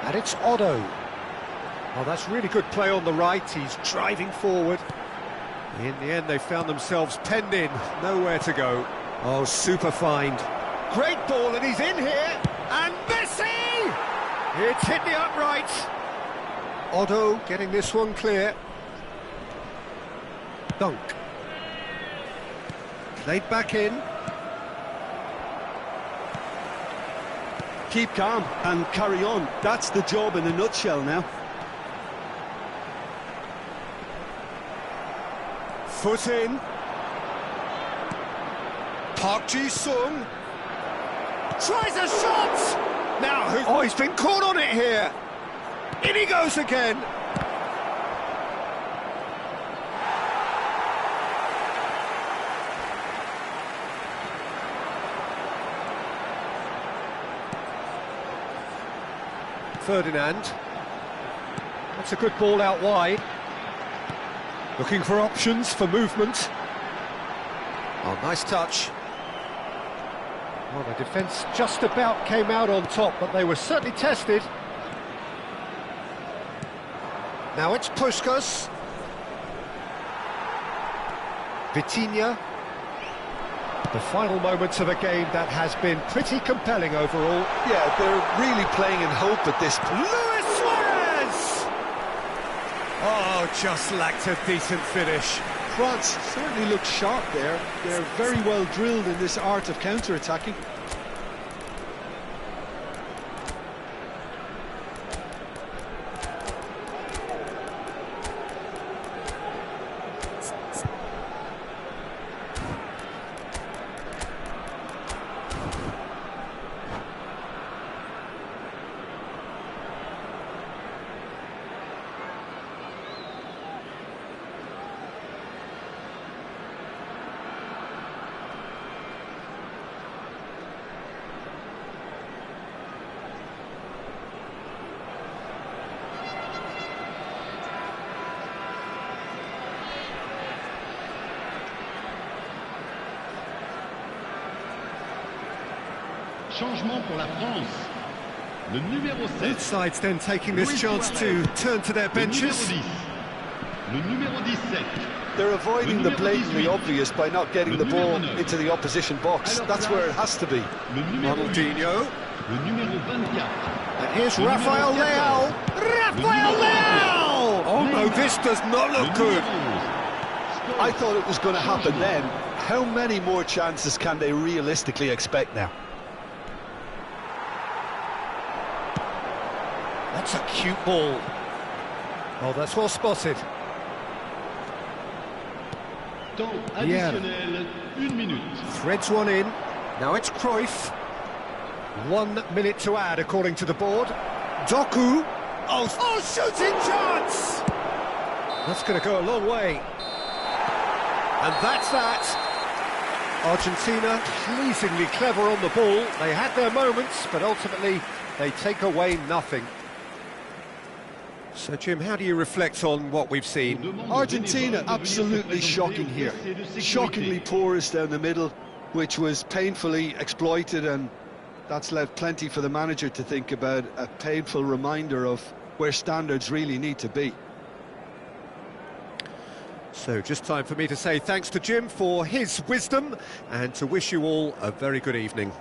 And it's Otto. Oh, that's really good play on the right. He's driving forward. In the end, they found themselves penned in. Nowhere to go. Oh, super find. Great ball, and he's in here. And Messi! It's hit the uprights. Otto getting this one clear. Dunk. Played back in. Keep calm and carry on. That's the job in a nutshell now. Foot in. Park Ji-sung. Tries a shot! Now, oh, he's been caught on it here. In he goes again. Ferdinand. That's a good ball out wide. Looking for options for movement. Oh, nice touch. Well, the defence just about came out on top, but they were certainly tested. Now it's Puskas. Vitinha. The final moments of a game that has been pretty compelling overall. Yeah, they're really playing in hope at this point. Luis Suarez! Oh, just lacked a decent finish. France certainly look sharp there. They're very well drilled in this art of counter-attacking. Changement pour la France. Le numéro 7. Both sides then taking this chance to turn to their benches. Le numéro 17. They're avoiding the blatantly obvious by not getting the ball into the opposition box. That's where it has to be. Ronaldinho. Le numéro 24. And here's Rafael Leao. Rafael Leao! Oh no, this does not look good. I thought it was going to happen then. How many more chances can they realistically expect now? That's a cute ball. Oh, that's well spotted. Temps additionnel, 1 minute. Threads one in. Now it's Cruyff. 1 minute to add, according to the board. Doku. Oh, shooting chance! That's going to go a long way. And that's that. Argentina pleasingly clever on the ball. They had their moments, but ultimately they take away nothing. So, Jim, how do you reflect on what we've seen? Argentina absolutely shocking here. Shockingly porous down the middle, which was painfully exploited, and that's left plenty for the manager to think about. A painful reminder of where standards really need to be. So, just time for me to say thanks to Jim for his wisdom and to wish you all a very good evening.